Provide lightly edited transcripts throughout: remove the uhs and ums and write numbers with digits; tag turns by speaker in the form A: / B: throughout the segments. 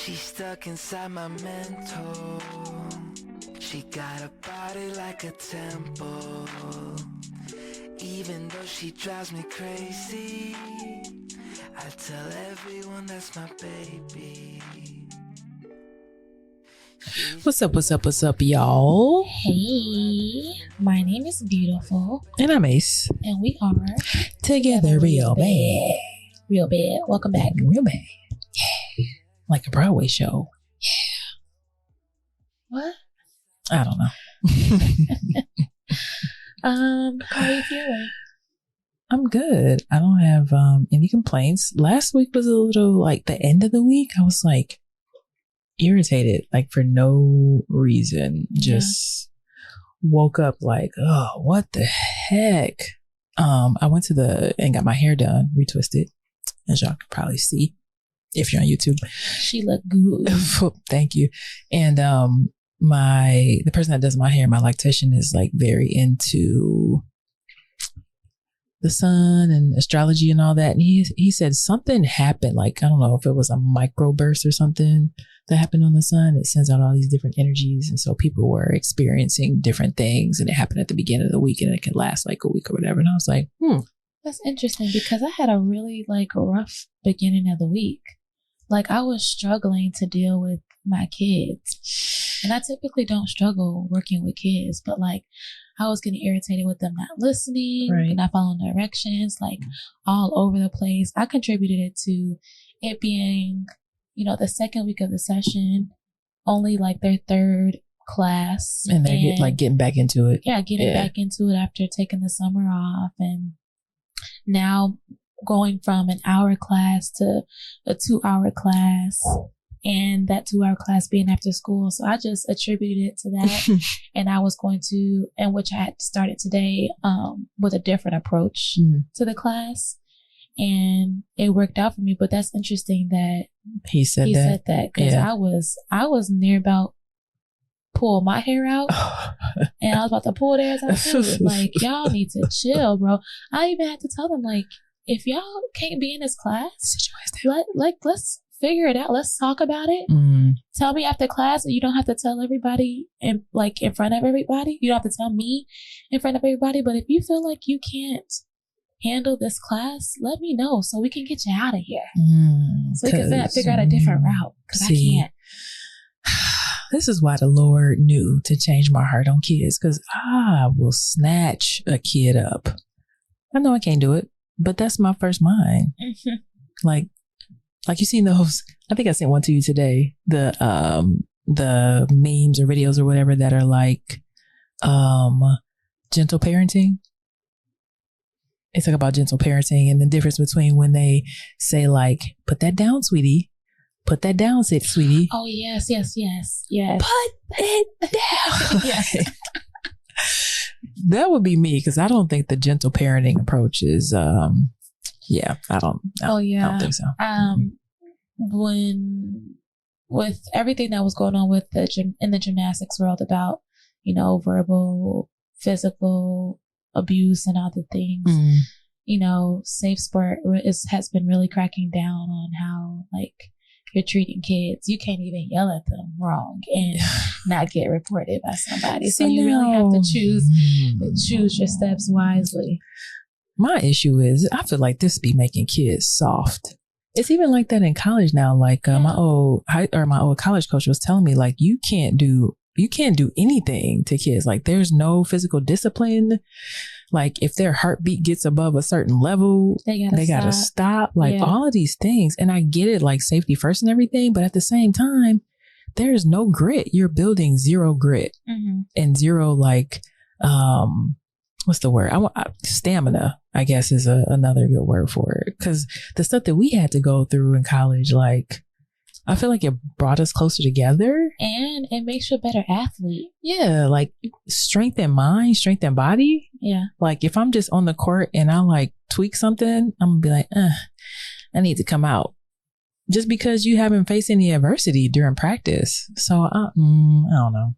A: She's stuck inside my mental. She got a body like a temple. Even though she drives me crazy, I tell everyone that's my baby.
B: What's up, y'all?
C: Hey, my name is Beautiful.
B: And I'm Ace.
C: And we are
B: Together real bad.
C: Real bad. Welcome back.
B: Real bad. Yeah. Like a Broadway show.
C: What?
B: I don't know.
C: How are you feeling?
B: I'm good. I don't have any complaints. Last week was a little like the end of the week. I was like irritated, like for no reason. Just woke up like, oh, what the heck? I went to and got my hair done, retwisted, as y'all can probably see if you're on YouTube.
C: She looked good.
B: Thank you. And the person that does my hair, my lactician, is like very into the sun and astrology and all that. And he said something happened, like I don't know if it was a microburst or something that happened on the sun. It sends out all these different energies, and so people were experiencing different things, and it happened at the beginning of the week, and it can last like a week or whatever. And I was like,
C: That's interesting, because I had a really like rough beginning of the week. Like I was struggling to deal with my kids, and I typically don't struggle working with kids, but like I was getting irritated with them not listening, not following directions, like all over the place. I contributed it to it being, the second week of the session, only like their third class.
B: And they're getting back into it.
C: Yeah, back into it after taking the summer off. And now going from an hour class to a 2-hour class. And that 2-hour class being after school. So I just attributed it to that. And I was going to, and which I had started today with a different approach to the class. And it worked out for me. But that's interesting that
B: he said that.
C: Because I was near about pull my hair out. And I was about to pull theirs out too. Like, y'all need to chill, bro. I even had to tell them, like, if y'all can't be in this class, let's figure it out. Let's talk about it. Tell me after class, and you don't have to tell everybody in front of everybody. You don't have to tell me in front of everybody. But if you feel like you can't handle this class, let me know so we can get you out of here. So we can figure out a different route. Because I can't.
B: This is why the Lord knew to change my heart on kids, because I will snatch a kid up. I know I can't do it, but that's my first mind. Like you seen those, I think I sent one to you today, the memes or videos or whatever that are like gentle parenting. It's like about gentle parenting and the difference between when they say like, put that down, sweetie. Put that down, sweetie.
C: Oh, yes.
B: Put it down.
C: Yes.
B: That would be me, because I don't think the gentle parenting approach is, I don't think so.
C: When with everything that was going on with in the gymnastics world about, verbal, physical abuse and other things, Safe Sport has been really cracking down on how like you're treating kids. You can't even yell at them wrong and not get reported by somebody. So you really have to choose your steps wisely.
B: My issue is I feel like this be making kids soft. It's even like that in college now. Like my old college coach was telling me, like, you can't do anything to kids. Like there's no physical discipline. Like if their heartbeat gets above a certain level, they gotta stop. Like all of these things. And I get it, like safety first and everything, but at the same time, there's no grit. You're building zero grit and zero like what's the word? Stamina, I guess, is another good word for it. Because the stuff that we had to go through in college, like, I feel like it brought us closer together.
C: And it makes you a better athlete.
B: Yeah, like strength in mind, strength in body.
C: Yeah.
B: Like if I'm just on the court and I like tweak something, I'm going to be like, I need to come out. Just because you haven't faced any adversity during practice. So I don't know.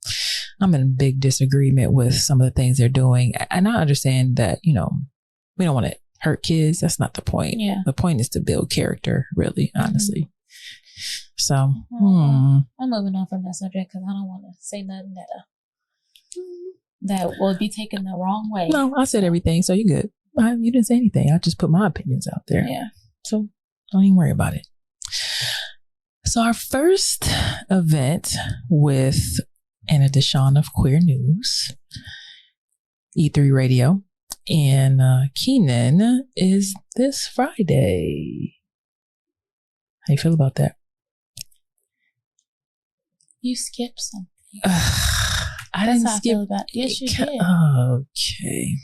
B: I'm in big disagreement with some of the things they're doing. And I understand that, we don't want to hurt kids. That's not the point.
C: Yeah.
B: The point is to build character, really, honestly. So,
C: I'm moving on from that subject because I don't want to say nothing that will be taken the wrong way.
B: No, I said everything, so you're good. You didn't say anything. I just put my opinions out there.
C: Yeah.
B: So don't even worry about it. So our first event with Anna Deshawn of Queer News, E3 Radio, and Keenan is this Friday. How you feel about that?
C: You skipped something.
B: I
C: That's
B: didn't
C: how
B: skip.
C: I feel about it. Yes, you did.
B: Okay.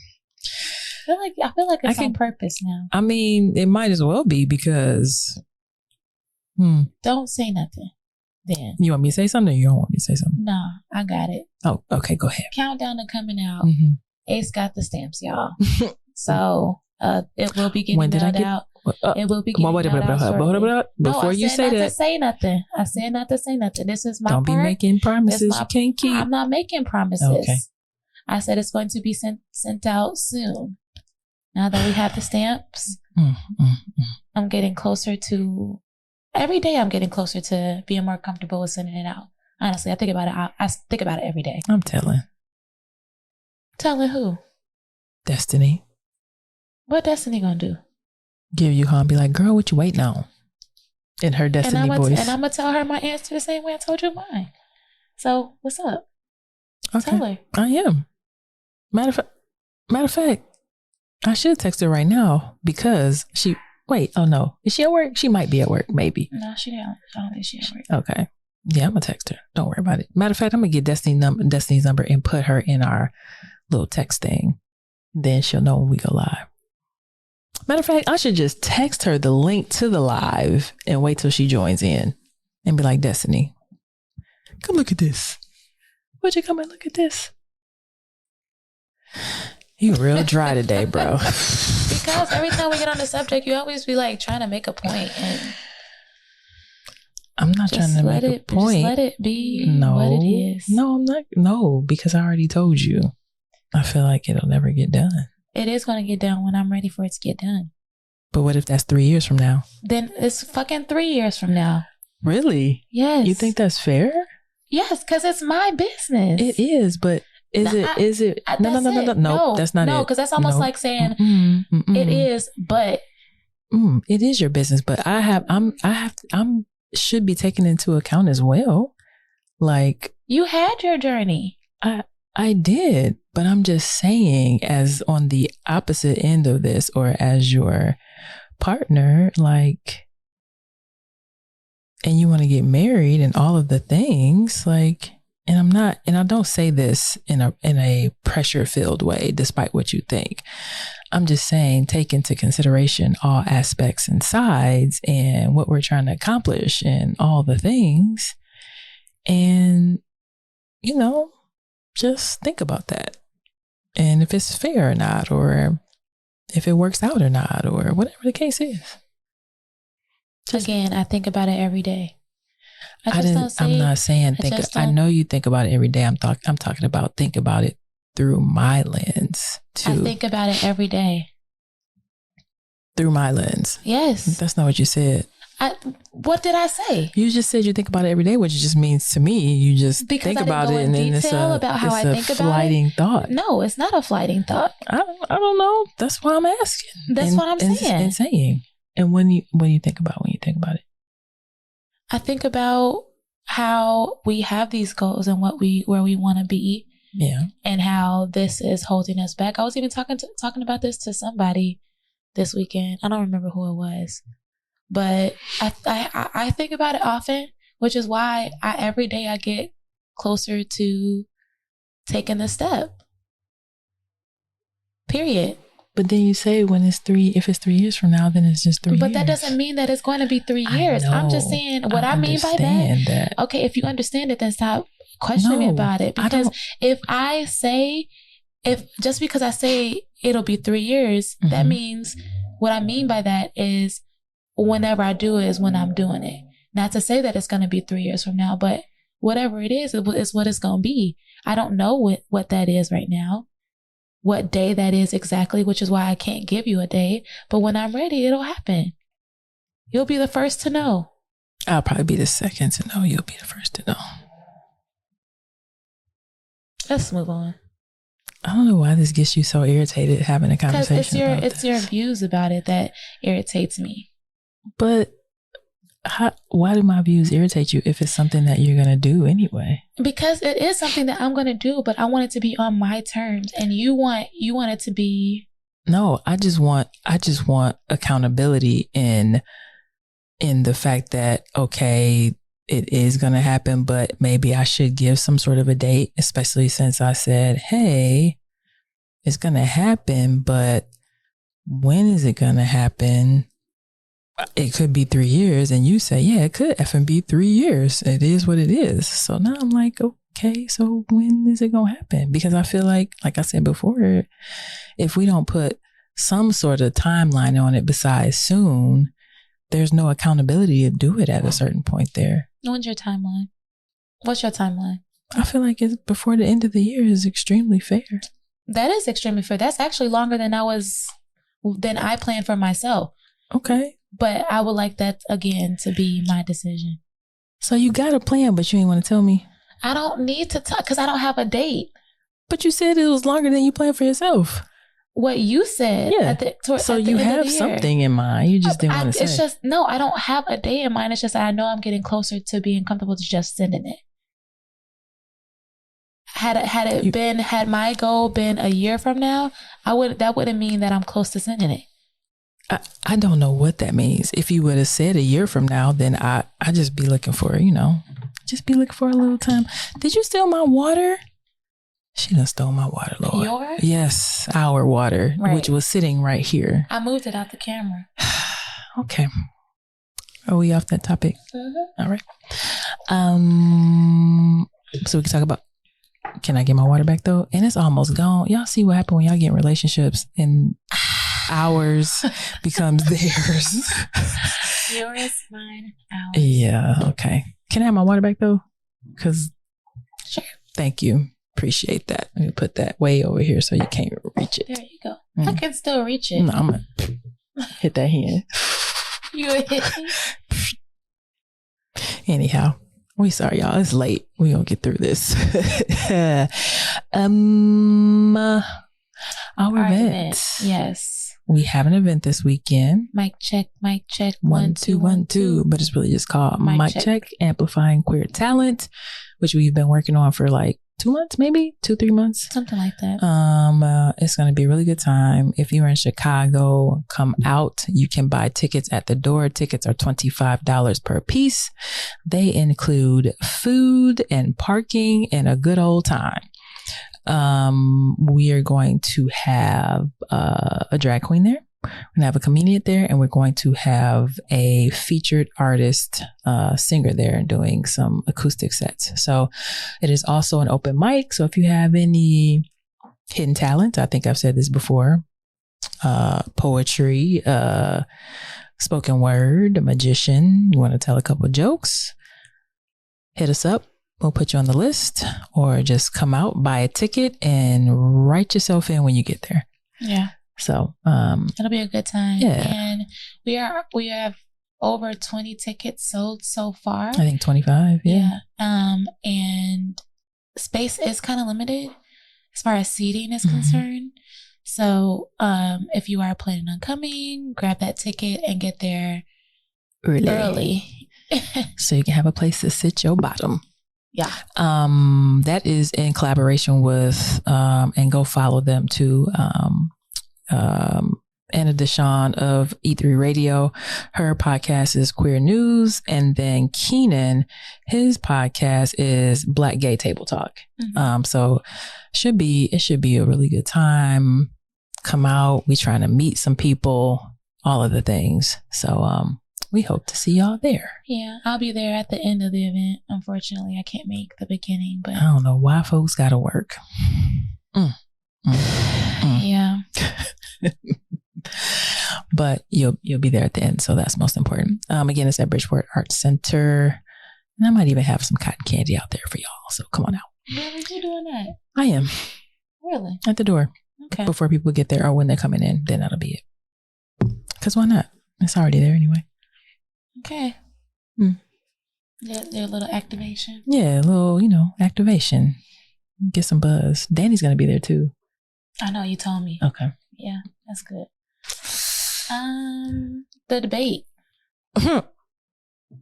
C: I feel like it's on purpose now.
B: I mean, it might as well be because.
C: Don't say nothing. Then
B: you want me to say something, or you don't want me to say something?
C: No, I got it.
B: Oh, okay. Go ahead.
C: Countdown to coming out. Ace got the stamps, y'all. So it will be getting mailed out. It will be getting mailed out shortly.
B: Before you say that,
C: to say nothing. I said not to say nothing. This is my
B: don't
C: part.
B: Be making promises you can't keep.
C: I'm not making promises.
B: Okay.
C: I said it's going to be sent out soon. Now that we have the stamps, I'm getting closer to. Every day, I'm getting closer to being more comfortable with sending it out. Honestly, I think about it. I think about it every day.
B: I'm telling.
C: Telling who?
B: Destiny.
C: What Destiny gonna do?
B: Give you home. Be like, girl, what you waiting on? In her Destiny voice.
C: And I'm gonna tell her my answer the same way I told you mine. So what's up?
B: Okay.
C: Tell her.
B: I am. Matter of fact, I should text her right now because she. Wait, oh no. Is she at work? She might be at work, maybe.
C: No, she don't. I don't think she's at work.
B: Okay. Yeah, I'm going to text her. Don't worry about it. Matter of fact, I'm going to get Destiny's number and put her in our little text thing. Then she'll know when we go live. Matter of fact, I should just text her the link to the live and wait till she joins in and be like, Destiny, come look at this. Would you come and look at this? You real dry today, bro.
C: Because every time we get on the subject, you always be like trying to make a point, and
B: I'm not trying to make a point.
C: Just let it be what it is.
B: No, I'm not. No, because I already told you. I feel like it'll never get done.
C: It is going to get done when I'm ready for it to get done.
B: But what if that's 3 years from now?
C: Then it's fucking 3 years from now.
B: Really?
C: Yes.
B: You think that's fair?
C: Yes, because it's my business.
B: It is, but Is it? No, that's not it.
C: No, because that's almost like saying it is, but
B: it is your business. But I'm should be taken into account as well. Like
C: you had your journey.
B: I did, but I'm just saying, as on the opposite end of this, or as your partner, like, and you want to get married and all of the things, like. And I don't say this in a pressure-filled way, despite what you think. I'm just saying, take into consideration all aspects and sides and what we're trying to accomplish and all the things. And, just think about that. And if it's fair or not, or if it works out or not, or whatever the case is.
C: Again, I think about it every day.
B: I'm not saying think. I know you think about it every day. I'm talking about think about it through my lens too.
C: I think about it every day.
B: Through my lens.
C: Yes.
B: That's not what you said.
C: What did I say?
B: You just said you think about it every day, which just means to me you just think about it, and then it's a flighting thought.
C: No, it's not a flighting thought.
B: I don't know. That's why I'm asking.
C: That's what I'm
B: saying. And what do you think about when you think about it?
C: I think about how we have these goals and where we want to be.
B: Yeah.
C: And how this is holding us back. I was even talking about this to somebody this weekend. I don't remember who it was. But I think about it often, which is why every day I get closer to taking the step. Period.
B: But then you say if it's 3 years from now, then it's just 3 years.
C: But that doesn't mean that it's going to be 3 years. I'm just saying what I mean by that. Okay, if you understand it, then stop questioning me about it. Because if just because I say it'll be 3 years, that means what I mean by that is whenever I do it is when I'm doing it. Not to say that it's going to be 3 years from now, but whatever it is what it's going to be. I don't know what that is right now. What day that is exactly, which is why I can't give you a day. But when I'm ready, it'll happen. You'll be the first to know.
B: I'll probably be the second to know. You'll be the first to know.
C: Let's move on.
B: I don't know why this gets you so irritated having a conversation.
C: Because it's your views about it that irritates me.
B: But why do my views irritate you if it's something that you're going to do anyway?
C: Because it is something that I'm going to do, but I want it to be on my terms, and you want it to be.
B: No, I just want accountability in the fact that, okay, it is going to happen, but maybe I should give some sort of a date, especially since I said, hey, it's going to happen, but when is it going to happen? It could be 3 years. And you say, yeah, it could effing be 3 years. It is what it is. So now I'm like, okay, so when is it going to happen? Because I feel like I said before, if we don't put some sort of timeline on it besides soon, there's no accountability to do it at a certain point there.
C: When's your timeline? What's your timeline?
B: I feel like it's before the end of the year is extremely fair.
C: That is extremely fair. That's actually longer than I planned for myself.
B: Okay.
C: But I would like that again to be my decision.
B: So you got a plan, but you ain't want to tell me.
C: I don't need to talk because I don't have a date.
B: But you said it was longer than you planned for yourself.
C: What you said.
B: Yeah. So you have something in mind. You just didn't want to say.
C: It's just, no, I don't have a day in mind. It's just I know I'm getting closer to being comfortable to just sending it. Had my goal been a year from now, that wouldn't mean that I'm close to sending it.
B: I don't know what that means. If you would have said a year from now, then I just be looking for, just be looking for a little time. Did you steal my water? She done stole my water, Lord.
C: Yours?
B: Yes, our water, right, which was sitting right here.
C: I moved it out the camera.
B: Okay. Are we off that topic?
C: Mm-hmm.
B: All right. So we can talk about, can I get my water back though? And it's almost gone. Y'all see what happened when y'all get in relationships and ours becomes theirs.
C: Yours, mine, ours.
B: Yeah, okay. Can I have my water back though? Because
C: sure.
B: Thank you. Appreciate that. Let me put that way over here so you can't reach it.
C: There you go. I can still reach it.
B: No, I'm going to hit that hand.
C: You hit me?
B: Anyhow, we sorry, y'all. It's late. We going to get through this. Our event.
C: Yes.
B: We have an event this weekend.
C: Mic check.
B: 1 2 1 2. But it's really just called Mic check. Amplifying Queer Talent, which we've been working on for like 2 months, maybe 2-3 months,
C: something like that.
B: It's going to be a really good time. If you're in Chicago, come out. You can buy tickets at the door. Tickets are $25 per piece. They include food and parking and a good old time. We are going to have a drag queen there. We're going to have a comedian there, and we're going to have a featured artist, singer there doing some acoustic sets. So it is also an open mic. So if you have any hidden talent, I think I've said this before, poetry, spoken word, a magician, you want to tell a couple of jokes, hit us up. We'll put you on the list, or just come out, buy a ticket, and write yourself in when you get there.
C: Yeah.
B: So
C: it'll be a good time.
B: Yeah.
C: And we have over 20 tickets sold so far.
B: I think 25. Yeah.
C: And space is kind of limited as far as seating is concerned. So if you are planning on coming, grab that ticket and get there early.
B: So you can have a place to sit your bottom.
C: Yeah.
B: That is in collaboration with and go follow them too. Anna Deshawn of E3 Radio. Her podcast is Queer News. And then Keenan, his podcast is Black Gay Table Talk. So it should be a really good time. Come out. We trying to meet some people, all of the things. So we hope to see y'all there.
C: Yeah, I'll be there at the end of the event. Unfortunately, I can't make the beginning, but
B: I don't know why folks gotta work.
C: Yeah.
B: But you'll be there at the end, so that's most important. Again, it's at Bridgeport Arts Center, and I might even have some cotton candy out there for y'all. So come on out.
C: Really, you doing that?
B: I am.
C: Really?
B: At the door.
C: Okay.
B: Before people get there, or when they're coming in, then that'll be it. Because why not? It's already there anyway.
C: Okay. Their little activation.
B: Yeah, a little, activation. Get some buzz. Danny's gonna be there too.
C: I know, you told me.
B: Okay.
C: Yeah, that's good. The debate. That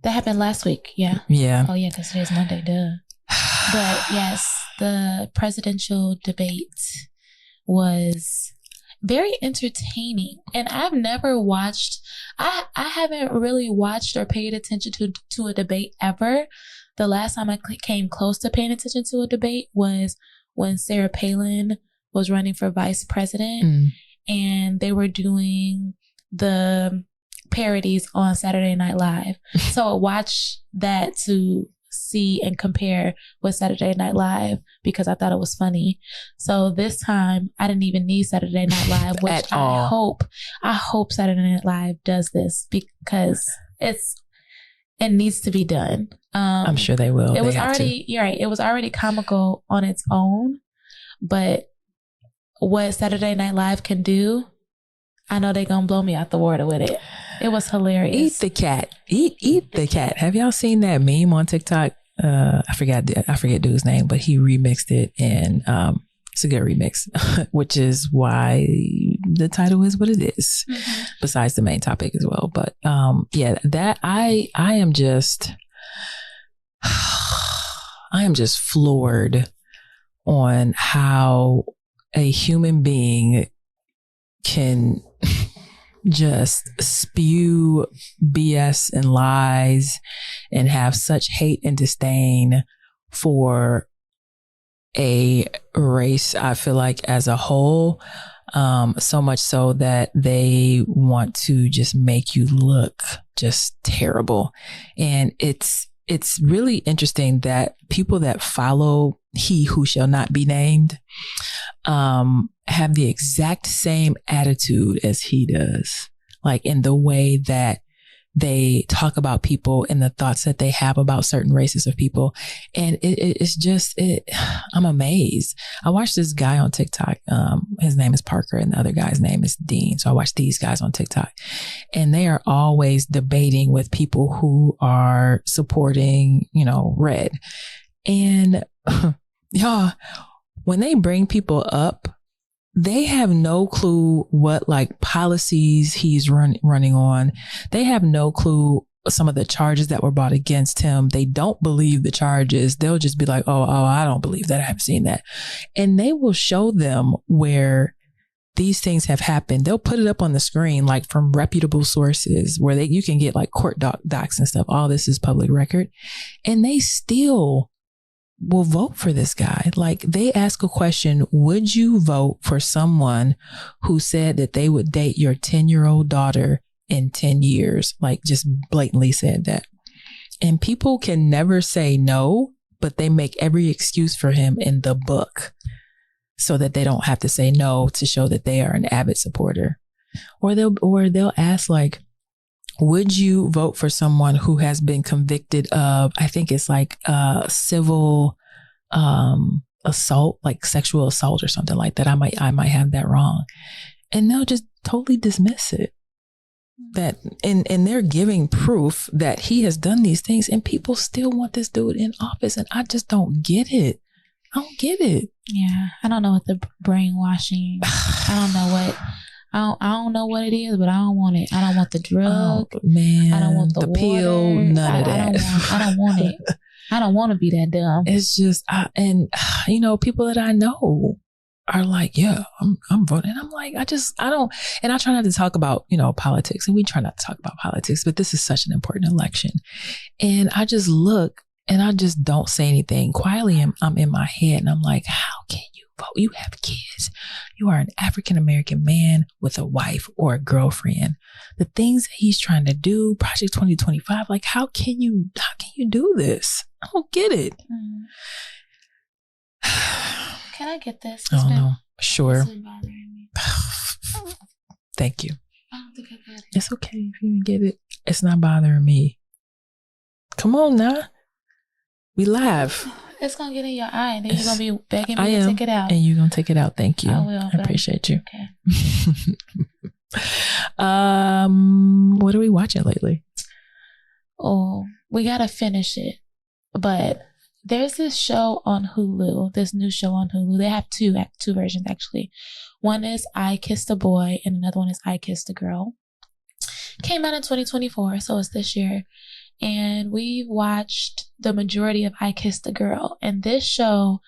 C: happened last week. Yeah.
B: Yeah.
C: Oh yeah, because today's Monday, duh. But yes, the presidential debate was very entertaining. And I've never watched, I haven't really watched or paid attention to a debate ever. The last time I came close to paying attention to a debate was when Sarah Palin was running for vice president and they were doing the parodies on Saturday Night Live. So I watched that to see and compare with Saturday Night Live because I thought it was funny. So this time I didn't even need Saturday Night Live, which I hope Saturday Night Live does this because it needs to be done.
B: I'm sure they will.
C: You're right. It was already comical on its own, but what Saturday Night Live can do, I know they're gonna blow me out the water with it. It was hilarious.
B: Eat the cat. Eat the cat. Have y'all seen that meme on TikTok? I forget dude's name, but he remixed it, and it's a good remix, which is why the title is what it is. Besides the main topic as well, but that I am just floored on how a human being can just spew BS and lies and have such hate and disdain for a race, I feel like, as a whole, so much so that they want to just make you look just terrible. And it's really interesting that people that follow He Who Shall Not Be Named have the exact same attitude as he does, like in the way that they talk about people and the thoughts that they have about certain races of people. And it's just, I'm amazed. I watched this guy on TikTok. His name is Parker and the other guy's name is Dean. So I watched these guys on TikTok and they are always debating with people who are supporting, red. And y'all, when they bring people up, they have no clue what like policies he's running on. They have no clue some of the charges that were brought against him. They don't believe the charges. They'll just be like, oh, I don't believe that. I haven't seen that. And they will show them where these things have happened. They'll put it up on the screen, like from reputable sources where you can get like court docs and stuff. All this is public record. And they still will vote for this guy. Like they ask a question, would you vote for someone who said that they would date your 10-year-old daughter in 10 years? Like just blatantly said that. And people can never say no, but they make every excuse for him in the book so that they don't have to say no to show that they are an avid supporter. Or they'll ask like, would you vote for someone who has been convicted of, I think it's like civil assault, like sexual assault or something like that. I might have that wrong. And they'll just totally dismiss it. That and they're giving proof that he has done these things and people still want this dude in office. And I just don't get it. I don't get it.
C: Yeah. I don't know what the brainwashing, I don't know what it is, but I don't want it. I don't want the drug.
B: Oh, man.
C: I don't want the
B: pill.
C: water.
B: None of that.
C: I don't want it. I don't want to be that dumb.
B: It's just, people that I know are like, yeah, I'm voting. I'm like, I don't, and I try not to talk about, politics, and we try not to talk about politics, but this is such an important election. And I just look and I just don't say anything. Quietly, I'm in my head and I'm like, how can you vote? You have kids. You are an African-American man with a wife or a girlfriend. The things that he's trying to do, Project 2025, like how can you do this? I don't get it.
C: Can I get this?
B: Oh no. Sure.
C: It's been bothering me.
B: Thank you.
C: I don't think I got it.
B: It's okay if you didn't get it. It's not bothering me. Come on now. We live.
C: It's going to get in your eye and then you're going to be begging me to take it out.
B: And you're going to take it out. Thank you.
C: I will.
B: I appreciate you.
C: Okay.
B: What are we watching lately?
C: Oh, We gotta finish it. But there's this show on Hulu, this new show on Hulu. They have two versions actually. One is I Kissed a Boy and another one is I Kissed a Girl. Came out in 2024, so it's this year. And we've watched the majority of I Kissed a Girl. And this show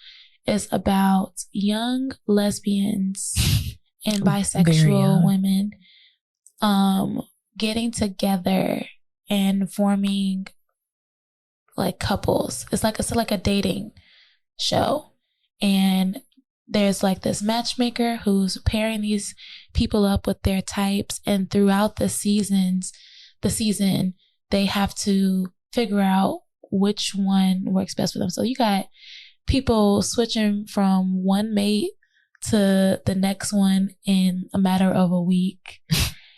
C: is about young lesbians and bisexual women getting together and forming like couples. It's like a dating show. And there's like this matchmaker who's pairing these people up with their types. And throughout the season, they have to figure out which one works best for them. So you got people switching from one mate to the next one in a matter of a week.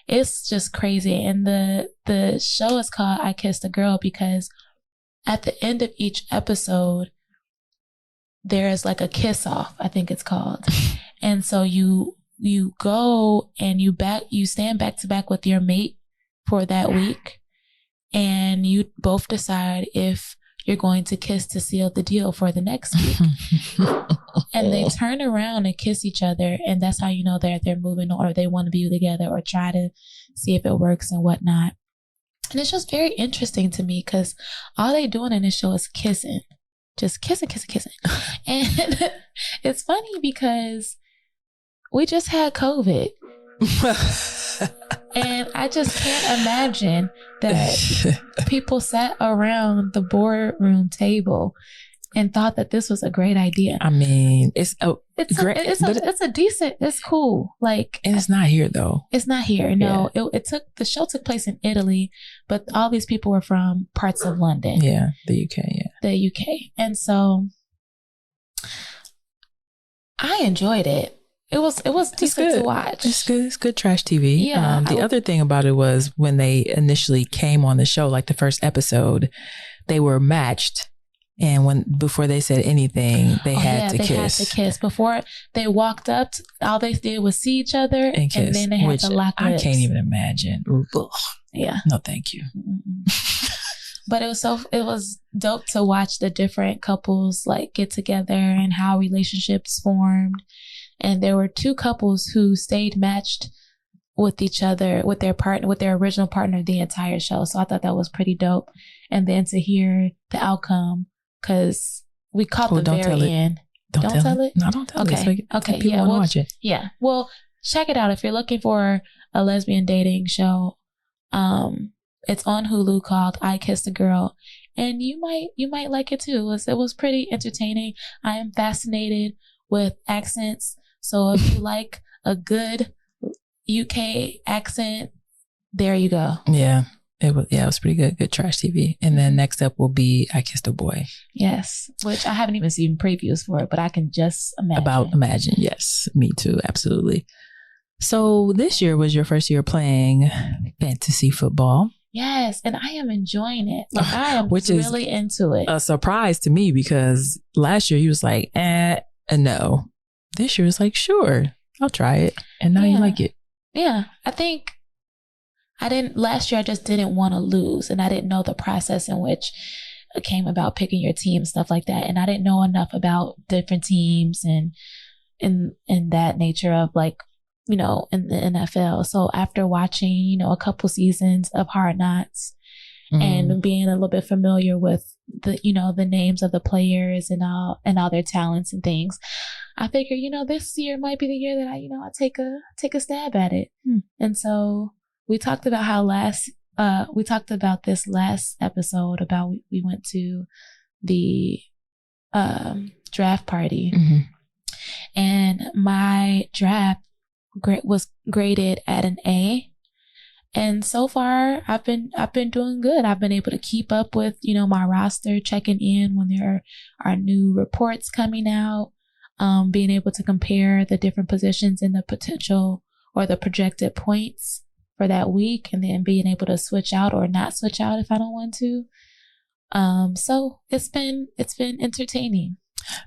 C: It's just crazy. And the show is called I Kissed a Girl because at the end of each episode, there is like a kiss off, I think it's called. And so you go and you stand back to back with your mate for that week. And you both decide if you're going to kiss to seal the deal for the next week. And they turn around and kiss each other. And that's how you know they're moving on or they want to be together or try to see if it works and whatnot. And it's just very interesting to me because all they doing in this show is kissing. Just kissing. And it's funny because we just had COVID. And I just can't imagine that people sat around the boardroom table and thought that this was a great idea.
B: I mean, it's cool. Like,
C: and
B: it's not here though.
C: It's not here. No, the show took place in Italy, but all these people were from parts of London.
B: Yeah, the UK. Yeah,
C: the UK, and so I enjoyed it. It was decent to watch.
B: It's good. It's good trash TV.
C: Yeah.
B: The other thing about it was when they initially came on the show, like the first episode, they were matched. And before they said anything, they had to kiss. Before they walked up, all they did was see each other and kiss. And then they had to lock lips. I can't even imagine. Ugh.
C: Yeah.
B: No, thank you.
C: But it was dope to watch the different couples like get together and how relationships formed. And there were two couples who stayed matched with each other, with their original partner the entire show. So I thought that was pretty dope. And then to hear the outcome, because we caught the very end.
B: Don't tell it? No, don't tell it.
C: Okay.
B: People want to watch it.
C: Yeah. Well, check it out. If you're looking for a lesbian dating show, it's on Hulu called I Kissed a Girl. And you might like it too. It was pretty entertaining. I am fascinated with accents. So if you like a good UK accent, there you go.
B: Yeah. It was pretty good. Good trash TV. And then next up will be I Kissed a Boy.
C: Yes. Which I haven't even seen previews for it, but I can just imagine.
B: Imagine. Yes. Me too. Absolutely. So this year was your first year playing fantasy football.
C: Yes. And I am enjoying it. Like I am really into it.
B: A surprise to me because last year you was like, no. This year was like, sure, I'll try it. And now you like it.
C: Yeah. I think last year I just didn't want to lose and I didn't know the process in which it came about picking your team, stuff like that. And I didn't know enough about different teams and in that nature of like, in the NFL. So after watching, a couple seasons of Hard Knocks and being a little bit familiar with the names of the players and all their talents and things, I figure, this year might be the year that I take a stab at it. And so we talked about this last episode about we went to the draft party and my draft was graded at an A. And so far I've been doing good. I've been able to keep up with, my roster, checking in when there are new reports coming out, being able to compare the different positions in the potential or the projected points for that week, and then being able to switch out or not switch out if I don't want to. So it's been entertaining.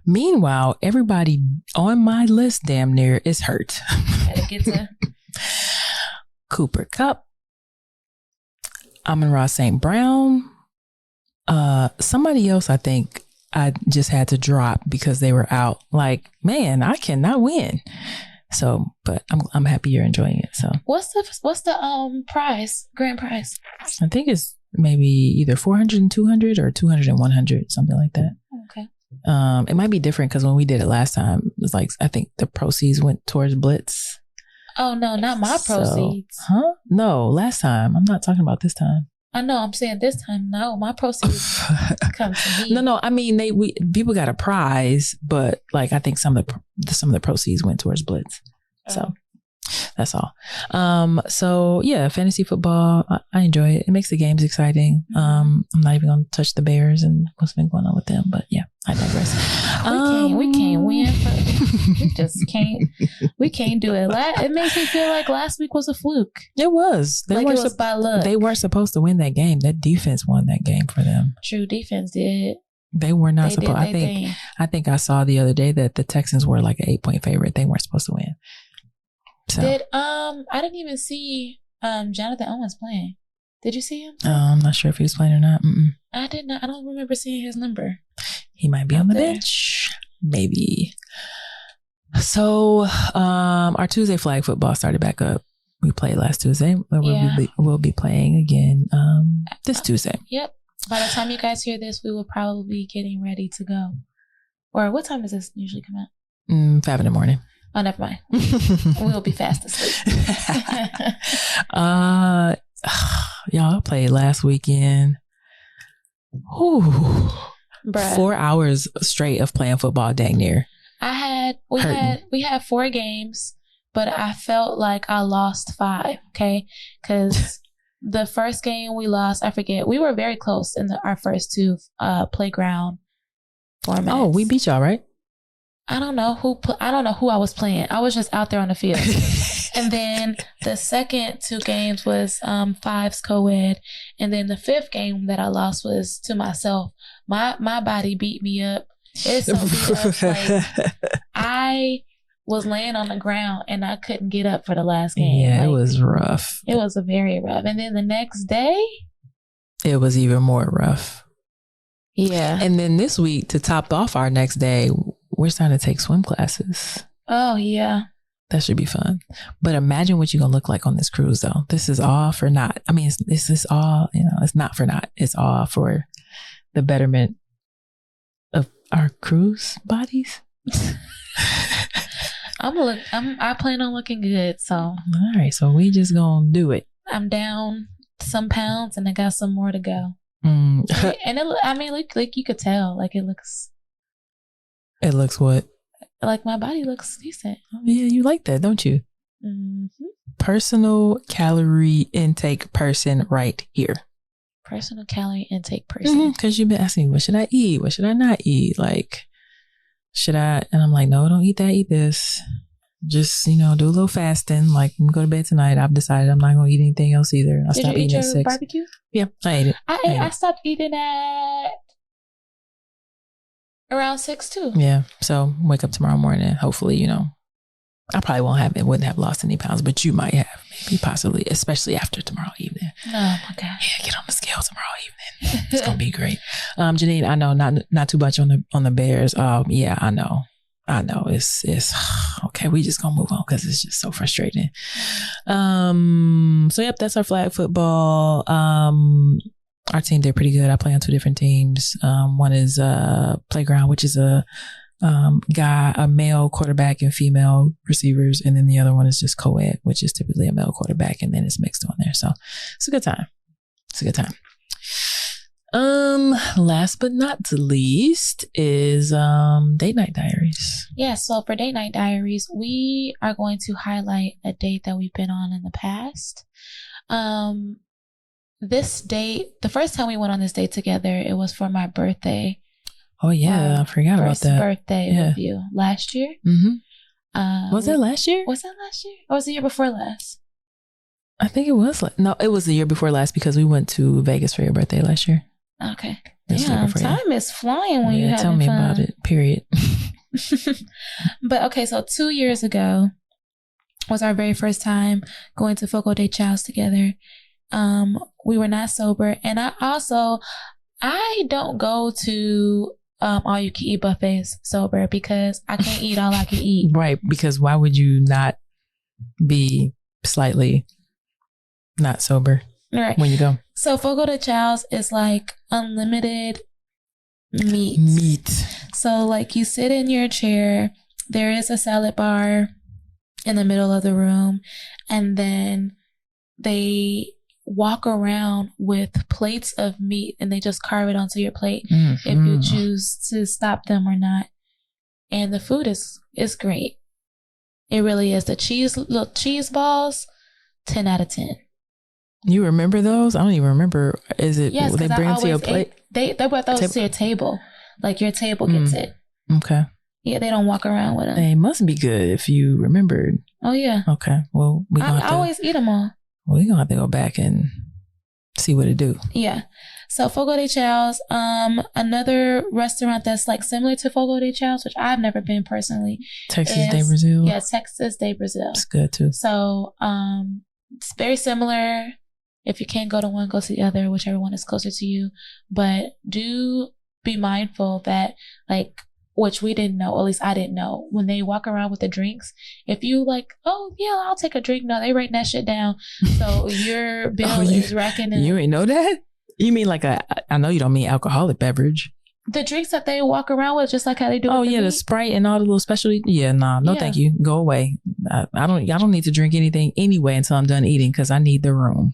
B: Meanwhile, everybody on my list damn near is hurt.
C: Gotta get to
B: Cooper Kupp, Amon-Ra St. Brown, Somebody else, I think I just had to drop because they were out. Like, man, I cannot win. So, but I'm happy you're enjoying it. So,
C: what's the prize? Grand prize?
B: I think it's maybe either 400 and 200 or 200 and 100, something like that.
C: Okay.
B: It might be different because when we did it last time, it was like I think the proceeds went towards Blitz.
C: Oh no, not my proceeds.
B: Huh? No, last time. I'm not talking about this time.
C: I know. I'm saying this time. No, my proceeds come to me.
B: No. I mean, people got a prize, but like I think some of the proceeds went towards Blitz. So that's all. So yeah, fantasy football. I enjoy it. It makes the games exciting. I'm not even going to touch the Bears and what's been going on with them, but yeah, I digress.
C: We can't win. We just can't. We can't do it. It makes me feel like last week was a fluke.
B: It was.
C: It was by luck.
B: They weren't supposed to win that game. That defense won that game for them.
C: True, defense did.
B: They were not supposed. I think I saw the other day that the Texans were like an 8-point favorite. They weren't supposed to win. So.
C: I didn't even see Jonathan Owens playing. Did you see him?
B: I'm not sure if he was playing or not.
C: I did not. I don't remember seeing his number.
B: He might be on the bench. Maybe. So our Tuesday flag football started back up. We played last Tuesday. We'll be playing again this Tuesday.
C: Yep. By the time you guys hear this, we will probably be getting ready to go. Or what time does this usually come out?
B: 5 a.m.
C: Oh, never mind. We'll be fast asleep.
B: Y'all played last weekend. Ooh. 4 hours straight of playing football, dang near.
C: We had 4 games, but I felt like I lost 5. Okay, because the first game we lost, I forget. We were very close in our first 2 playground formats.
B: Oh, we beat y'all, right?
C: I don't know who I was playing. I was just out there on the field. And then the second 2 games was 5s co-ed. And then the 5th game that I lost was to myself. My body beat me up. It's so beat up. Like, I was laying on the ground and I couldn't get up for the last game.
B: Yeah, it was rough.
C: It was a very rough. And then the next day,
B: it was even more rough.
C: Yeah.
B: And then this week, to top off our next day, we're starting to take swim classes.
C: Oh, yeah.
B: That should be fun. But imagine what you're going to look like on this cruise, though. This is all for naught. I mean, this is all, it's not for naught. It's all for the betterment of our cruise bodies.
C: I plan on looking good, so.
B: All right, so we just going to do it.
C: I'm down some pounds and I got some more to go. And like you could tell, like it looks.
B: It looks what?
C: Like my body looks decent.
B: Oh, yeah, you like that, don't you?
C: Mm-hmm.
B: Personal calorie intake person right here.
C: Personal calorie intake person.
B: Because you've been asking me, what should I eat? What should I not eat? Like, should I? And I'm like, no, don't eat that. Eat this. Just, do a little fasting. Like, I'm going to go to bed tonight. I've decided I'm not going to eat anything else either. I stopped eating at 6.
C: Barbecue?
B: Yeah, I ate it.
C: I stopped eating at around 6 too.
B: Yeah. So wake up tomorrow morning. Hopefully, I probably wouldn't have lost any pounds, but you might have, maybe, possibly, especially after tomorrow evening.
C: Oh my God.
B: Yeah, get on the scale tomorrow evening. It's gonna be great. Janine, I know not too much on the Bears. Yeah, I know. It's okay. We just gonna move on because it's just so frustrating. So yep, that's our flag football. Our team did pretty good. I play on 2 different teams. One is playground, which is a male quarterback and female receivers, and then the other one is just co-ed, which is typically a male quarterback, and then it's mixed on there. So it's a good time. Last but not least is date night diaries.
C: Yeah, so for date night diaries, we are going to highlight a date that we've been on in the past. This date, the first time we went on this date together, it was for my birthday.
B: Oh yeah, I forgot about that.
C: Birthday with you last year.
B: Mm-hmm. Was that last year?
C: Was that last year? Or was it the year before last?
B: I think it was. No, it was the year before last because we went to Vegas for your birthday last year.
C: Okay. Damn, time is flying when you're having
B: tell me
C: fun.
B: about it. Period.
C: But okay, so 2 years ago was our very first time going to Fogo de Chãos together. We were not sober, and I I don't go to all you can eat buffets sober because I can't eat all I can eat.
B: Right, because why would you not be slightly not sober
C: Right.
B: when you go?
C: So Fogo de Chão's is like unlimited meat. So like you sit in your chair, there is a salad bar in the middle of the room, and then they walk around with plates of meat and they just carve it onto your plate if you choose to stop them or not. And the food is great. It really is. The little cheese balls, 10 out of 10.
B: You remember those? I don't even remember. Is it?
C: Yes,
B: they bring them to your plate?
C: They brought those to your table. Like your table gets it.
B: Okay.
C: Yeah, they don't walk around with them.
B: They must be good if you remembered.
C: Oh yeah.
B: Okay. Well,
C: I always eat them all.
B: Well, we're gonna have to go back and see what it do.
C: Yeah. So Fogo de Chão's, another restaurant that's like similar to Fogo de Chão's, which I've never been personally.
B: Texas de Brazil.
C: Yeah, Texas de Brazil.
B: It's good too.
C: So it's very similar. If you can't go to one, go to the other, whichever one is closer to you. But do be mindful that, like, which we didn't know, or at least I didn't know, when they walk around with the drinks, if you like, oh yeah, I'll take a drink. No, they write that shit down. So your bill is racking in.
B: You ain't know that? You mean like I know you don't mean alcoholic beverage.
C: The drinks that they walk around with, just like how they do.
B: Oh yeah, the Sprite and all the little specialty. Yeah, no, thank you. Go away. I don't need to drink anything anyway until I'm done eating because I need the room.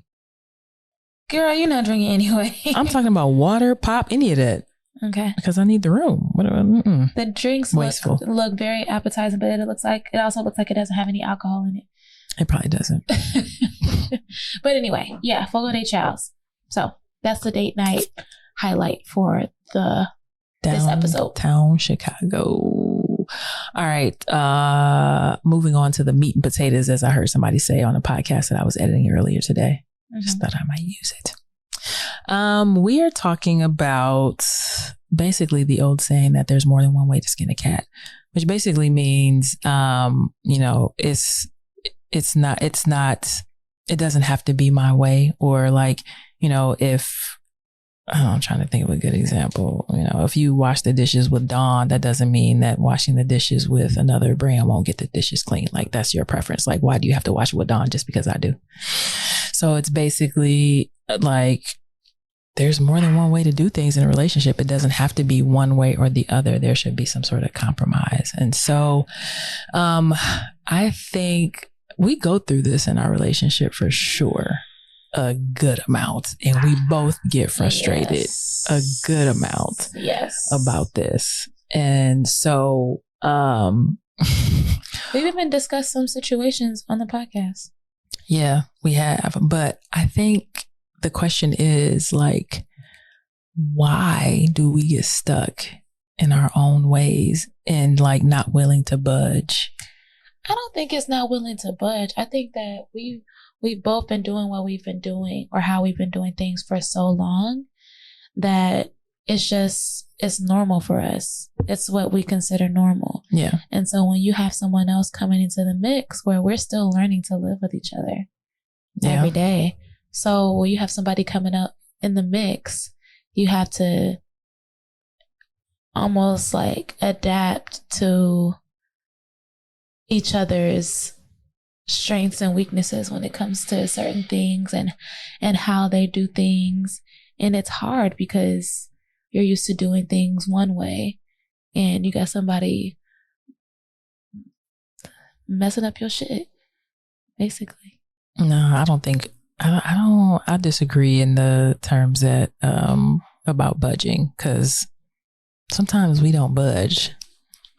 C: Girl, you're not drinking anyway.
B: I'm talking about water, pop, any of that.
C: Okay.
B: Because I need the room.
C: The drinks look very appetizing, but it also looks like it doesn't have any alcohol in it.
B: It probably doesn't.
C: But anyway, yeah, Fogo de Chão's. So that's the date night highlight for this episode.
B: Downtown Chicago. All right. Moving on to the meat and potatoes, as I heard somebody say on a podcast that I was editing earlier today. Just thought I might use it. We are talking about basically the old saying that there's more than one way to skin a cat, which basically means, it doesn't have to be my way, or like, I'm trying to think of a good example. If you wash the dishes with Dawn, that doesn't mean that washing the dishes with another brand won't get the dishes clean. Like, that's your preference. Like, why do you have to wash it with Dawn just because I do? So it's basically like, there's more than one way to do things in a relationship. It doesn't have to be one way or the other. There should be some sort of compromise. And so I think we go through this in our relationship for sure. A good amount, and we both get frustrated a good amount about this. And so
C: we've even discussed some situations on the podcast.
B: Yeah, we have. But I think the question is, like, why do we get stuck in our own ways and like not willing to budge?
C: I don't think it's not willing to budge. I think that we've both been doing what we've been doing, or how we've been doing things for so long that it's normal for us. It's what we consider normal.
B: Yeah.
C: And so when you have someone else coming into the mix where we're still learning to live with each other every day. So when you have somebody coming up in the mix, you have to almost like adapt to each other's strengths and weaknesses when it comes to certain things and how they do things. And it's hard because you're used to doing things one way and you got somebody messing up your shit, basically.
B: No, I don't think, I disagree in the terms that, about budging, because sometimes we don't budge.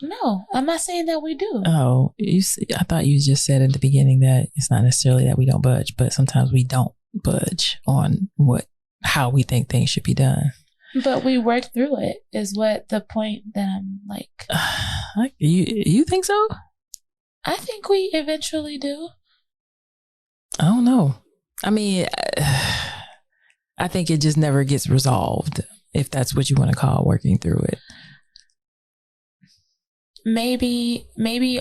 C: No, I'm not saying that we do.
B: Oh, I thought you just said at the beginning that it's not necessarily that we don't budge, but sometimes we don't budge on how we think things should be done.
C: But we work through it, is what the point that I'm like.
B: You think so?
C: I think we eventually do.
B: I don't know. I mean, I think it just never gets resolved, if that's what you want to call working through it.
C: Maybe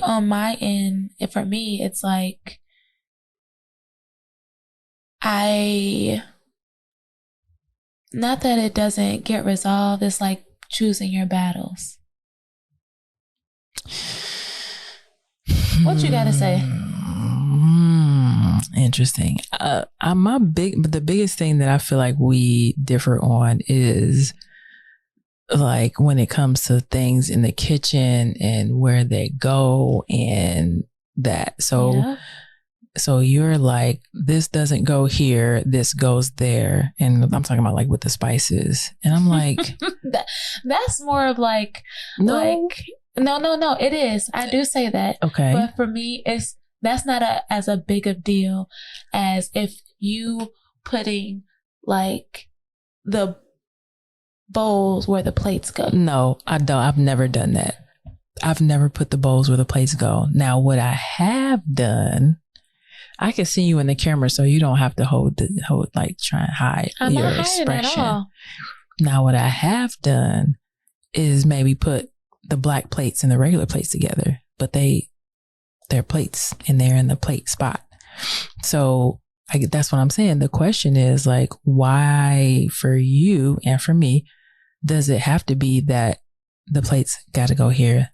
C: on my end, for me, it's like I Not that it doesn't get resolved. It's like choosing your battles. What you got to say?
B: Interesting. The biggest thing that I feel like we differ on is like when it comes to things in the kitchen and where they go and that. So you're like, this doesn't go here, this goes there. And I'm talking about like with the spices. And I'm like,
C: that's more of like,
B: no,
C: it is. I do say that.
B: Okay.
C: But for me, that's not as a big of deal as if you putting like the bowls where the plates go.
B: No, I don't. I've never done that. I've never put the bowls where the plates go. Now, what I have done, I can see you in the camera, so you don't have to hold like try and hide
C: I'm
B: your
C: not hiding
B: expression.
C: at all.
B: Now, what I have done is maybe put the black plates and the regular plates together, but they're plates and they're in the plate spot. So that's what I'm saying. The question is like, why for you and for me, does it have to be that the plates got to go here?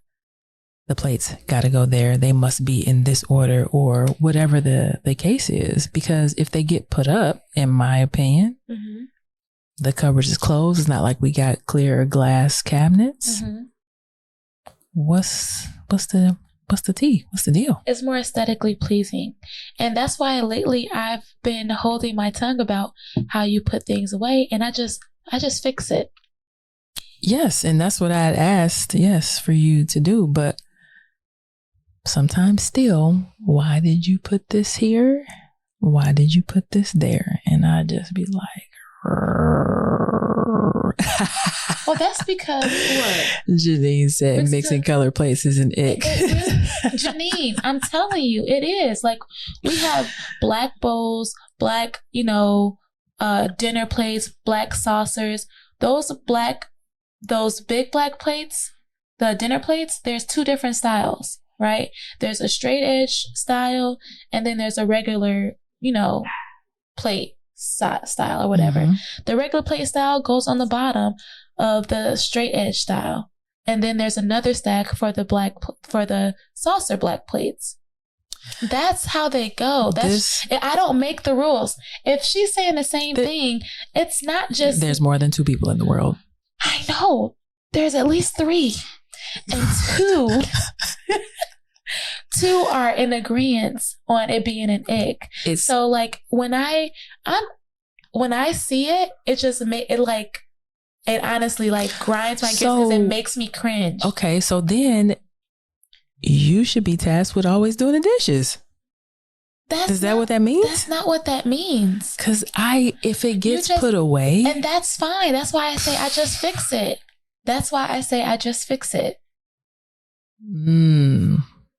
B: The plates got to go there. They must be in this order or whatever the case is. Because if they get put up, in my opinion, the cupboard is closed. It's not like we got clear glass cabinets. What's the tea? What's the deal?
C: It's more aesthetically pleasing. And that's why lately I've been holding my tongue about how you put things away, and I just fix it.
B: Yes, and that's what I had asked, yes, for you to do. But sometimes still, why did you put this here? Why did you put this there? And I just be like,
C: well, that's because what?
B: Janine said mixing color plates is an ick.
C: Janine, I'm telling you, it is. Like, we have black bowls, black, dinner plates, black saucers. Those big black plates, the dinner plates, there's two different styles, right? There's a straight edge style, and then there's a regular, plate style or whatever. The regular plate style goes on the bottom of the straight edge style. And then there's another stack for the saucer black plates. That's how they go. I don't make the rules. If she's saying the same thing, it's not just...
B: There's more than two people in the world.
C: I know. There's at least 3. And 2 are in agreement on it being an ick. So like when I see it, it just it honestly like grinds my gears because it makes me cringe.
B: Okay, so then you should be tasked with always doing the dishes. Is that what that means?
C: That's not what that means.
B: Because if it gets put away.
C: And that's fine. That's why I say I just fix it.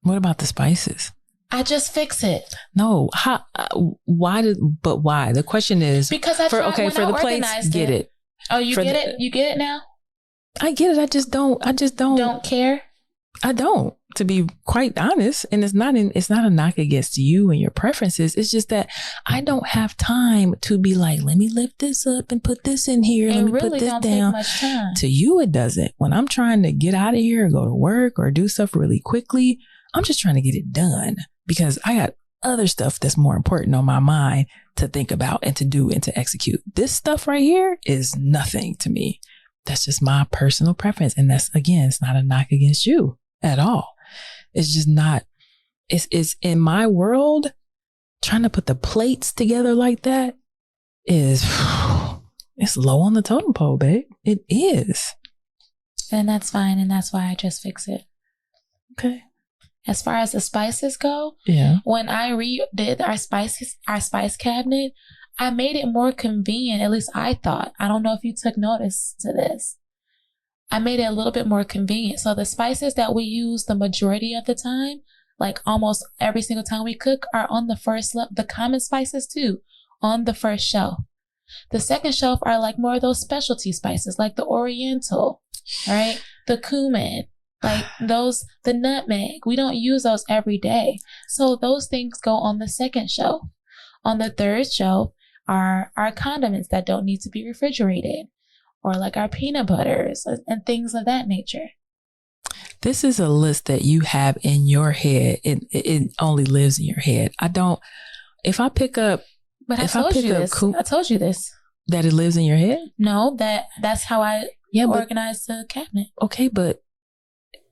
B: What about the spices?
C: I just fix it.
B: No. Why? The question is
C: because for the
B: plates, get it.
C: Oh, you get it? You get it now?
B: I get it. I just don't.
C: Don't care?
B: I don't, to be quite honest. And it's not a knock against you and your preferences. It's just that I don't have time to be like, let me lift this up and put this in here. Let me put this down.
C: Take much time.
B: To you, it doesn't. When I'm trying to get out of here and go to work or do stuff really quickly, I'm just trying to get it done because I got other stuff that's more important on my mind to think about and to do and to execute. This stuff right here is nothing to me. That's just my personal preference. And that's, again, it's not a knock against you at all. It's just not, it's in my world, trying to put the plates together like that is, it's low on the totem pole, babe. It is.
C: And that's fine. And that's why I just fix it.
B: Okay.
C: As far as the spices go, when I redid our spice cabinet, I made it more convenient. At least I thought. I don't know if you took notice to this. I made it a little bit more convenient. So the spices that we use the majority of the time, like almost every single time we cook, are on the first level. The common spices too, on the first shelf. The second shelf are like more of those specialty spices, like the Oriental, right? The cumin, like the nutmeg. We don't use those every day. So those things go on the second shelf. On the third shelf our condiments that don't need to be refrigerated, or like our peanut butters and things of that nature.
B: This is a list that you have in your head. It only lives in your head. I don't. If I pick up,
C: but I told you this. I told you this.
B: That it lives in your head.
C: No, that's how I organize the cabinet.
B: Okay, but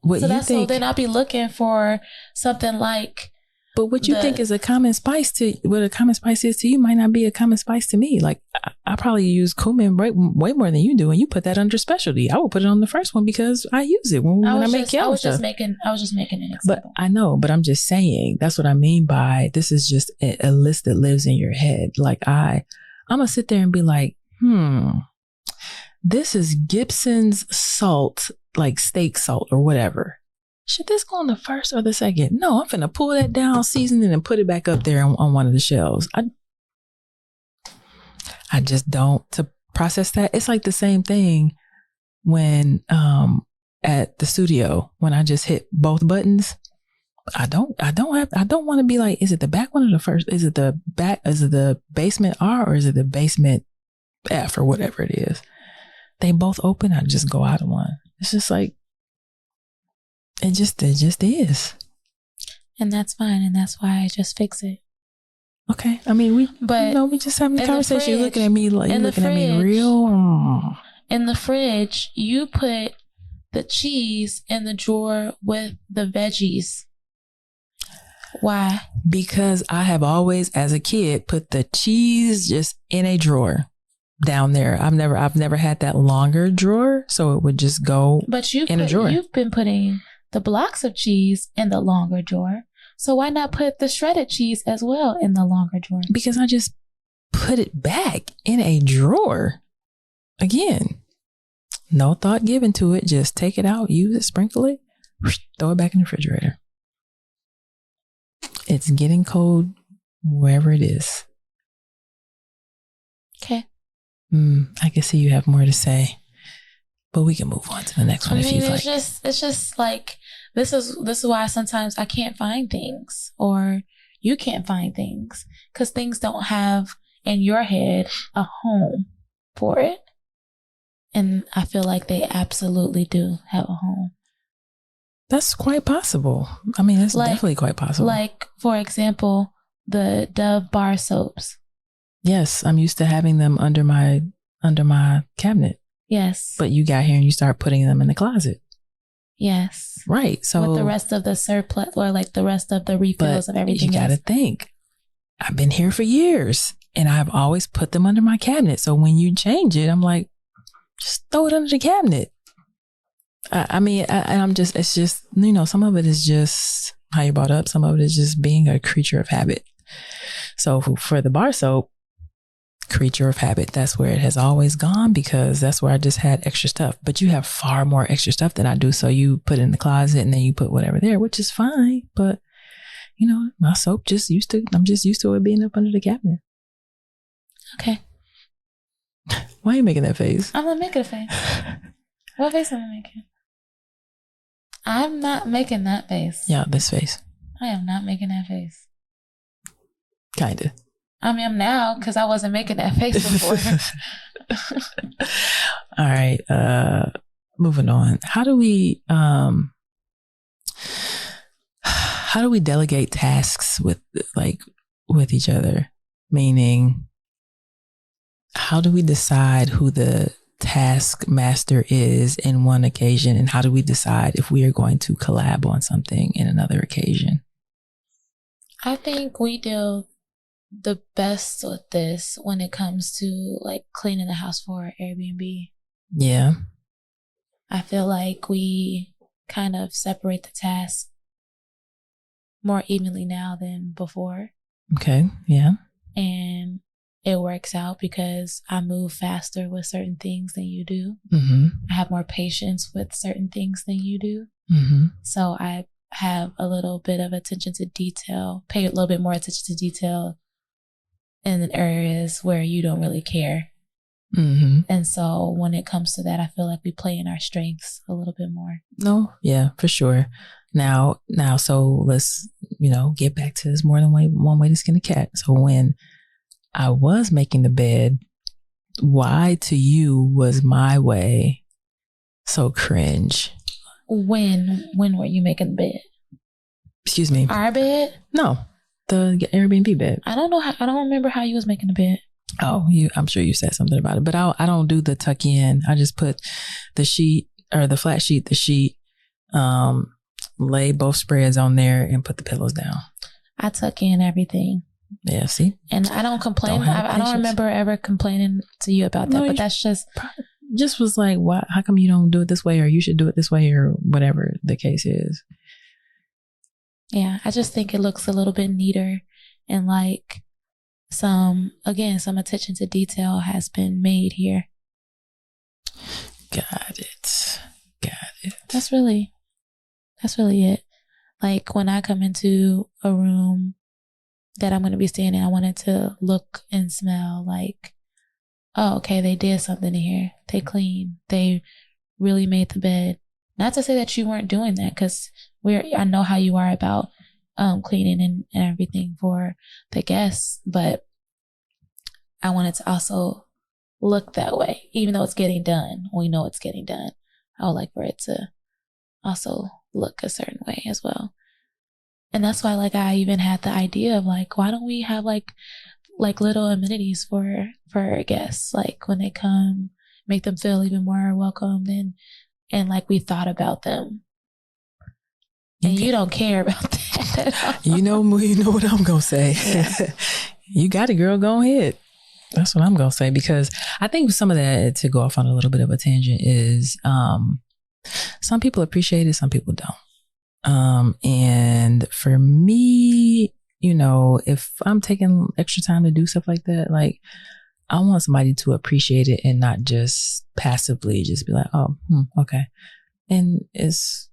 B: what so you think? So
C: then I'll be looking for something like.
B: But what you think is a common spice what a common spice is to you might not be a common spice to me. Like I probably use cumin way more than you do, and you put that under specialty. I will put it on the first one because I use it when I make yellow stuff.
C: I was just making an example.
B: But I know, but I'm just saying that's what I mean by this is just a list that lives in your head. Like I'm gonna sit there and be like, this is Gibson's salt, like steak salt or whatever. Should this go on the first or the second? No, I'm finna pull that down, season it, and put it back up there on one of the shelves. I just don't to process that. It's like the same thing when at the studio when I just hit both buttons. I don't want to be like, is it the back one or the first? Is it the back? Is it the basement R or is it the basement F or whatever it is? They both open. I just go out of one. It's just like. It just is.
C: And that's fine. And that's why I just fix it.
B: Okay. I mean, we just having a conversation. You're looking at me like, you're looking at me real.
C: In the fridge, you put the cheese in the drawer with the veggies. Why?
B: Because I have always, as a kid, put the cheese just in a drawer down there. I've never had that longer drawer. So it would just go in a drawer.
C: You've been putting the blocks of cheese in the longer drawer. So why not put the shredded cheese as well in the longer drawer?
B: Because I just put it back in a drawer. Again, no thought given to it. Just take it out, use it, sprinkle it, throw it back in the refrigerator. It's getting cold wherever it is.
C: Okay.
B: I can see you have more to say. But we can move on to the next one if you'd like.
C: It's just like this is why sometimes I can't find things or you can't find things because things don't have in your head a home for it. And I feel like they absolutely do have a home.
B: That's quite possible. I mean, that's definitely quite possible.
C: Like, for example, the Dove bar soaps.
B: Yes, I'm used to having them under my cabinet.
C: Yes.
B: But you got here and you start putting them in the closet.
C: Yes.
B: Right. So
C: with the rest of the surplus or like the rest of the refills of everything.
B: You got to think. I've been here for years and I've always put them under my cabinet. So when you change it, I'm like, just throw it under the cabinet. It's just, some of it is just how you brought up. Some of it is just being a creature of habit. So for the bar soap, creature of habit, that's where it has always gone because that's where I just had extra stuff. But you have far more extra stuff than I do. So you put it in the closet and then you put whatever there, which is fine. But, my soap I'm just used to it being up under the cabinet.
C: Okay.
B: Why are you making that face?
C: I'm not making a face. What face am I making? I'm not making that face.
B: Yeah, this face.
C: I am not making that face.
B: Kinda.
C: I mean, I'm now because I wasn't making that face before.
B: All right. Moving on. How do we delegate tasks with each other? Meaning, how do we decide who the task master is in one occasion, and how do we decide if we are going to collab on something in another occasion?
C: I think we deal the best with this when it comes to like cleaning the house for Airbnb.
B: Yeah.
C: I feel like we kind of separate the task more evenly now than before.
B: Okay. Yeah.
C: And it works out because I move faster with certain things than you do.
B: Mm-hmm.
C: I have more patience with certain things than you do.
B: Mm-hmm.
C: So I have a little bit of attention to detail, pay a little bit more attention to detail in areas where you don't really care.
B: Mm-hmm.
C: And so when it comes to that, I feel like we play in our strengths a little bit more.
B: No, yeah, for sure. Now, so let's, get back to this more than one way to skin a cat. So when I was making the bed, why to you was my way so cringe?
C: When were you making the bed?
B: Excuse me.
C: Our bed?
B: No, the Airbnb bed.
C: I don't know. I don't remember how you was making the bed.
B: Oh, I'm sure you said something about it, but I don't do the tuck in. I just put the sheet or the flat sheet, the sheet, lay both spreads on there and put the pillows down.
C: I tuck in everything.
B: Yeah, see?
C: And I don't complain. I don't remember ever complaining to you about that, but that's
B: just was like, why? How come you don't do it this way, or you should do it this way, or whatever the case is.
C: Yeah, I just think it looks a little bit neater, and like some attention to detail has been made here.
B: Got it.
C: That's really it. Like when I come into a room that I'm going to be staying in, I want it to look and smell like, oh, okay, they did something in here. They cleaned. They really made the bed. Not to say that you weren't doing that, because I know how you are about cleaning and everything for the guests, but I want it to also look that way, even though it's getting done. We know it's getting done. I would like for it to also look a certain way as well. And that's why, like, I even had the idea of like, why don't we have like little amenities for guests, like when they come, make them feel even more welcomed, and like we thought about them. And you don't care about that at all.
B: You know what I'm gonna say. Yeah. You got it, girl. Go ahead. That's what I'm gonna say, because I think some of that, to go off on a little bit of a tangent, is some people appreciate it, some people don't. And for me, if I'm taking extra time to do stuff like that, like I want somebody to appreciate it and not just passively just be like, oh, okay. And it's,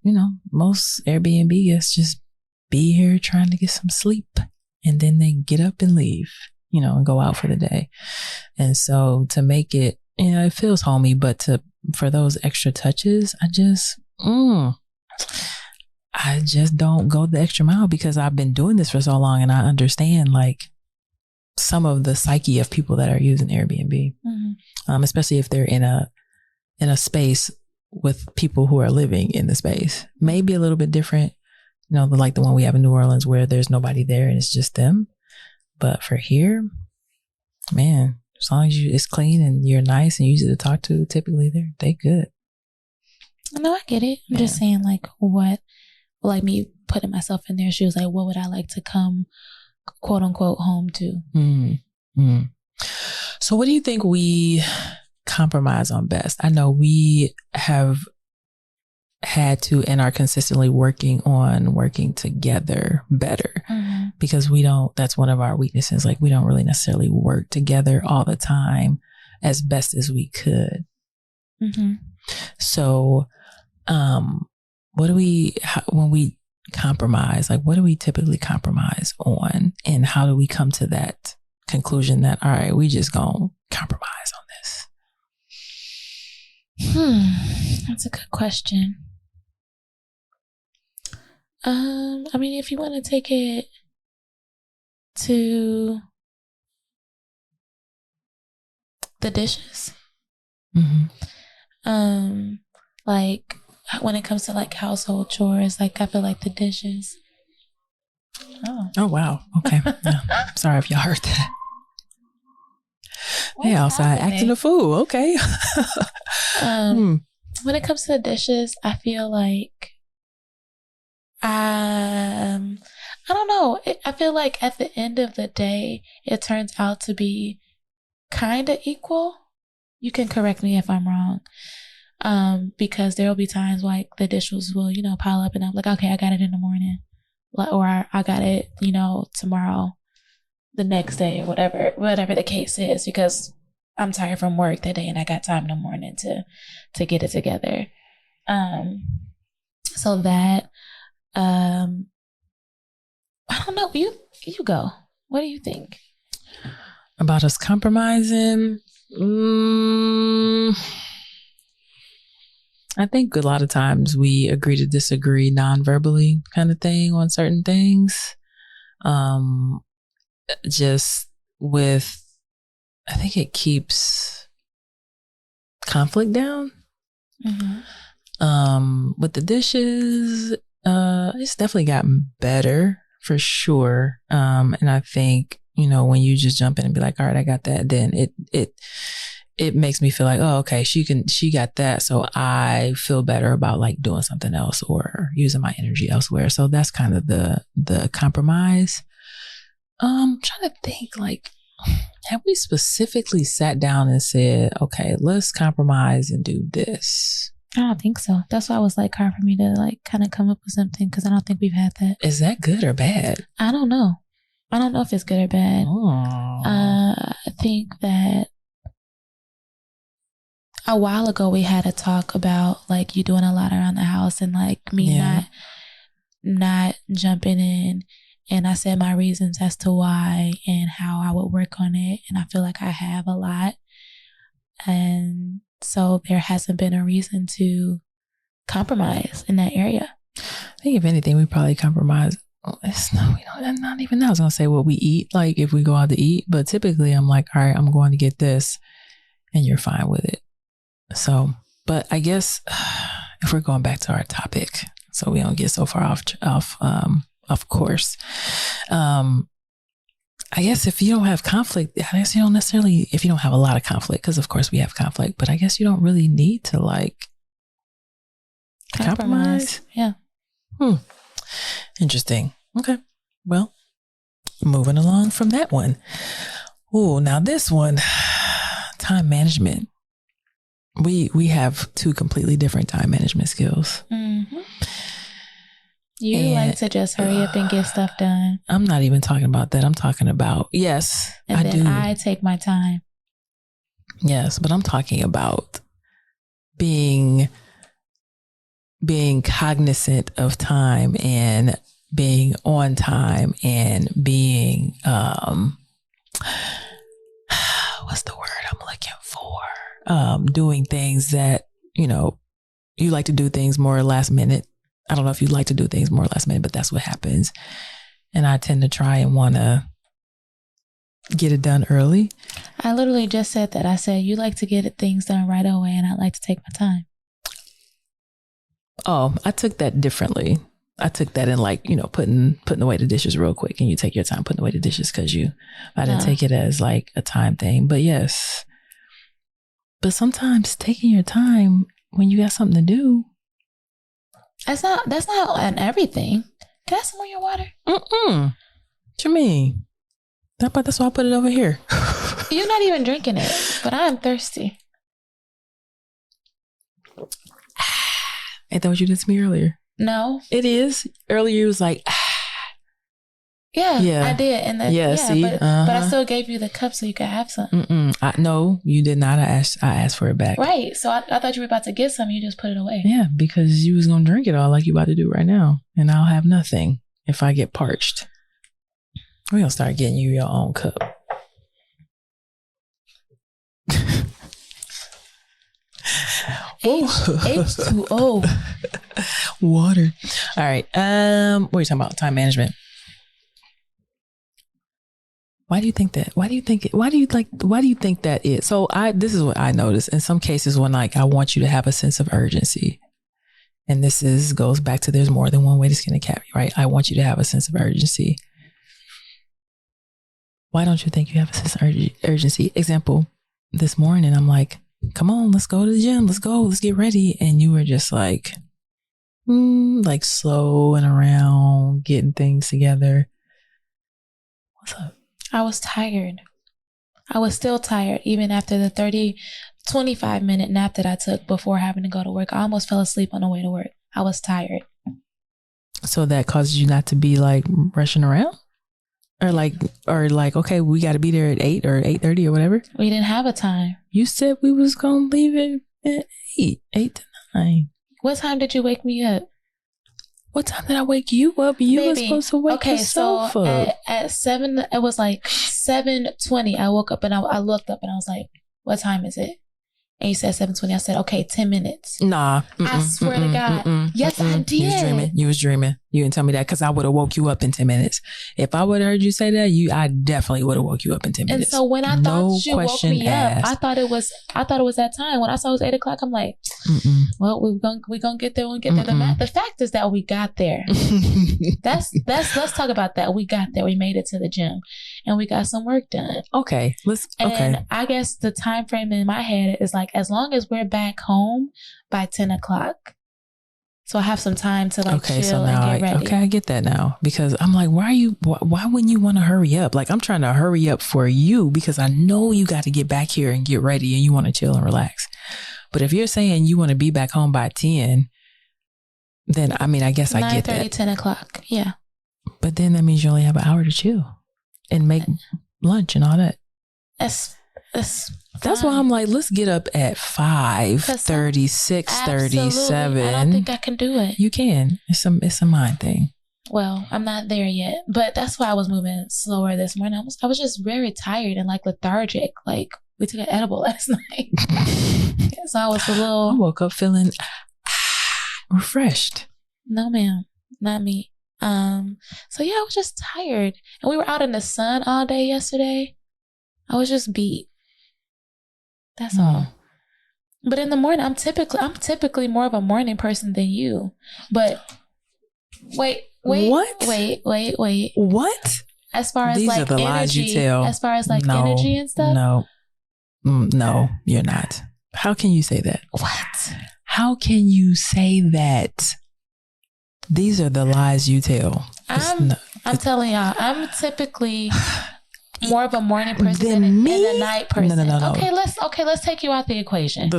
B: most Airbnb guests just be here trying to get some sleep, and then they get up and leave, and go out for the day. And so to make it, it feels homey, but for those extra touches, I just don't go the extra mile, because I've been doing this for so long and I understand like some of the psyche of people that are using Airbnb, especially if they're in a space with people who are living in the space. Maybe a little bit different, like the one we have in New Orleans where there's nobody there and it's just them. But for here, man, as long as it's clean and you're nice and easy to talk to, typically they good.
C: No, I get it. I'm just saying, like, like me putting myself in their shoes, like what would I like to come, quote unquote, home to?
B: So what do you think we compromise on best? I know we have had to and are consistently working together better, because that's one of our weaknesses. Like we don't really necessarily work together all the time as best as we could. So when we compromise, like what do we typically compromise on, and how do we come to that conclusion that, all right, we just gonna compromise on this?
C: That's a good question. I mean, if you want to take it to the dishes, like when it comes to like household chores, like I feel like the dishes.
B: Oh wow. Okay. Yeah. Sorry if y'all heard that. They outside acting a fool. Okay.
C: When it comes to the dishes, I feel like I don't know. I feel like at the end of the day, it turns out to be kind of equal. You can correct me if I'm wrong. Because there'll be times like the dishes will, pile up and I'm like, okay, I got it in the morning. Or I got it, tomorrow, the next day, or whatever the case is, because I'm tired from work that day and I got time in the morning to get it together. So that, I don't know. You go. What do you think
B: about us compromising? I think a lot of times we agree to disagree non-verbally, kind of thing, on certain things. Just with I think it keeps conflict down. With the dishes, it's definitely gotten better for sure. And I think, when you just jump in and be like, all right, I got that, then it makes me feel like, oh, okay, she got that. So I feel better about like doing something else or using my energy elsewhere. So that's kind of the compromise. Trying to think, like, have we specifically sat down and said, okay, let's compromise and do this?
C: I don't think so. That's why it was like hard for me to like kind of come up with something, because I don't think we've had that.
B: Is that good or bad?
C: I don't know. I don't know if it's good or bad.
B: Oh.
C: I think that a while ago we had a talk about like you doing a lot around the house and like me not jumping in, and I said my reasons as to why and how I would work on it, and I feel like I have a lot, and so there hasn't been a reason to compromise in that area.
B: I think if anything, we probably compromise. Not even that. I was gonna say what we eat, like if we go out to eat, but typically I'm like, all right, I'm going to get this, and you're fine with it. So, but I guess if we're going back to our topic, so we don't get so far off course. I guess if you don't have conflict, I guess you don't necessarily, if you don't have a lot of conflict, because of course we have conflict, but I guess you don't really need to like compromise.
C: Yeah.
B: Interesting. Okay. Well, moving along from that one. Oh, now this one, time management. We have two completely different time management skills.
C: Mm-hmm. You like to just hurry up and get stuff done.
B: I'm not even talking about that. I'm talking about, yes,
C: and
B: I
C: then
B: do.
C: I take my time.
B: Yes, but I'm talking about being cognizant of time and being on time and being, what's the word I'm looking for? Doing things that, you like to do things more last minute. I don't know if you like to do things more last minute, but that's what happens. And I tend to try and want to get it done early.
C: I literally just said that. I said, you like to get things done right away, and I like to take my time.
B: Oh, I took that differently. I took that in like, putting away the dishes real quick, and you take your time putting away the dishes because I didn't take it as like a time thing. But yes. But sometimes taking your time when you got something to do.
C: That's not on everything. Can I have some more of your water?
B: What you mean? That's why I put it over here.
C: You're not even drinking it, but I'm thirsty.
B: Ain't that what you did to me earlier?
C: No.
B: It is. Earlier you was like,
C: Yeah, I did. And
B: see?
C: But I still gave you the cup so you could have some.
B: No, you did not. I asked for it back.
C: Right. So I thought you were about to get some. You just put it away.
B: Yeah, because you was going to drink it all like you about to do right now. And I'll have nothing if I get parched. We're going to start getting you your own cup.
C: H2O.
B: Water. All right. What are you talking about? Time management. Why do you think that? Why do you think that is? So this is what I noticed in some cases when like I want you to have a sense of urgency. And this goes back to there's more than one way to skin a cat, right? I want you to have a sense of urgency. Why don't you think you have a sense of urgency? Example, this morning I'm like, come on, let's go to the gym. Let's go. Let's get ready. And you were just like slow and around getting things together. What's up?
C: I was tired. I was still tired even after the 25-minute nap that I took before having to go to work. I almost fell asleep on the way to work. I was tired.
B: So that causes you not to be like rushing around? Or like, okay, we got to be there at 8 or 8:30 or whatever?
C: We didn't have a time.
B: You said we was going to leave it at 8 to 9.
C: What time did you wake me up?
B: What time did I wake you up? You were supposed to wake yourself up.
C: At 7, it was like 7:20. I woke up and I looked up and I was like, what time is it? And you said 7:20. I said, okay, 10 minutes.
B: Nah.
C: I swear to God. Yes, I did.
B: You was dreaming. You didn't tell me that because I would have woke you up in 10 minutes. If I would have heard you say that, I definitely would have woke you up in 10 minutes.
C: And so when I thought you woke me
B: asked.
C: up, I thought it was that time. When I saw it was 8 o'clock, I'm like, well, we're gonna get there when we get there. The fact is that we got there. Let's talk about that. We got there. We made it to the gym and we got some work done.
B: Okay.
C: And I guess the time frame in my head is like, as long as we're back home by 10 o'clock. So I have some time to chill and get ready.
B: Okay, I get that now. Because I'm like, why wouldn't you want to hurry up? Like, I'm trying to hurry up for you because I know you got to get back here and get ready and you want to chill and relax. But if you're saying you want to be back home by 10, then I mean, I guess I get that.
C: 10 o'clock. Yeah.
B: But then that means you only have an hour to chill and make lunch and all that. That's why I'm like, let's get up at 5:30, 6:37.
C: I don't think I can do it.
B: You can. It's a mind thing.
C: Well, I'm not there yet, but that's why I was moving slower this morning. I was just very tired and lethargic. Like, we took an edible last night, so I was I
B: woke up feeling refreshed.
C: No, ma'am, not me. So yeah, I was just tired, and we were out in the sun all day yesterday. I was just beat. That's all. But in the morning, I'm typically more of a morning person than you. But wait.
B: What?
C: Wait.
B: What?
C: As far as
B: these
C: like
B: are the
C: energy,
B: lies you tell.
C: As far as like energy and stuff.
B: No, you're not. How can you say that?
C: What?
B: How can you say that? These are the lies you tell.
C: I'm telling y'all, I'm typically more of a morning person than a night person.
B: No.
C: Okay, let's take you out the equation.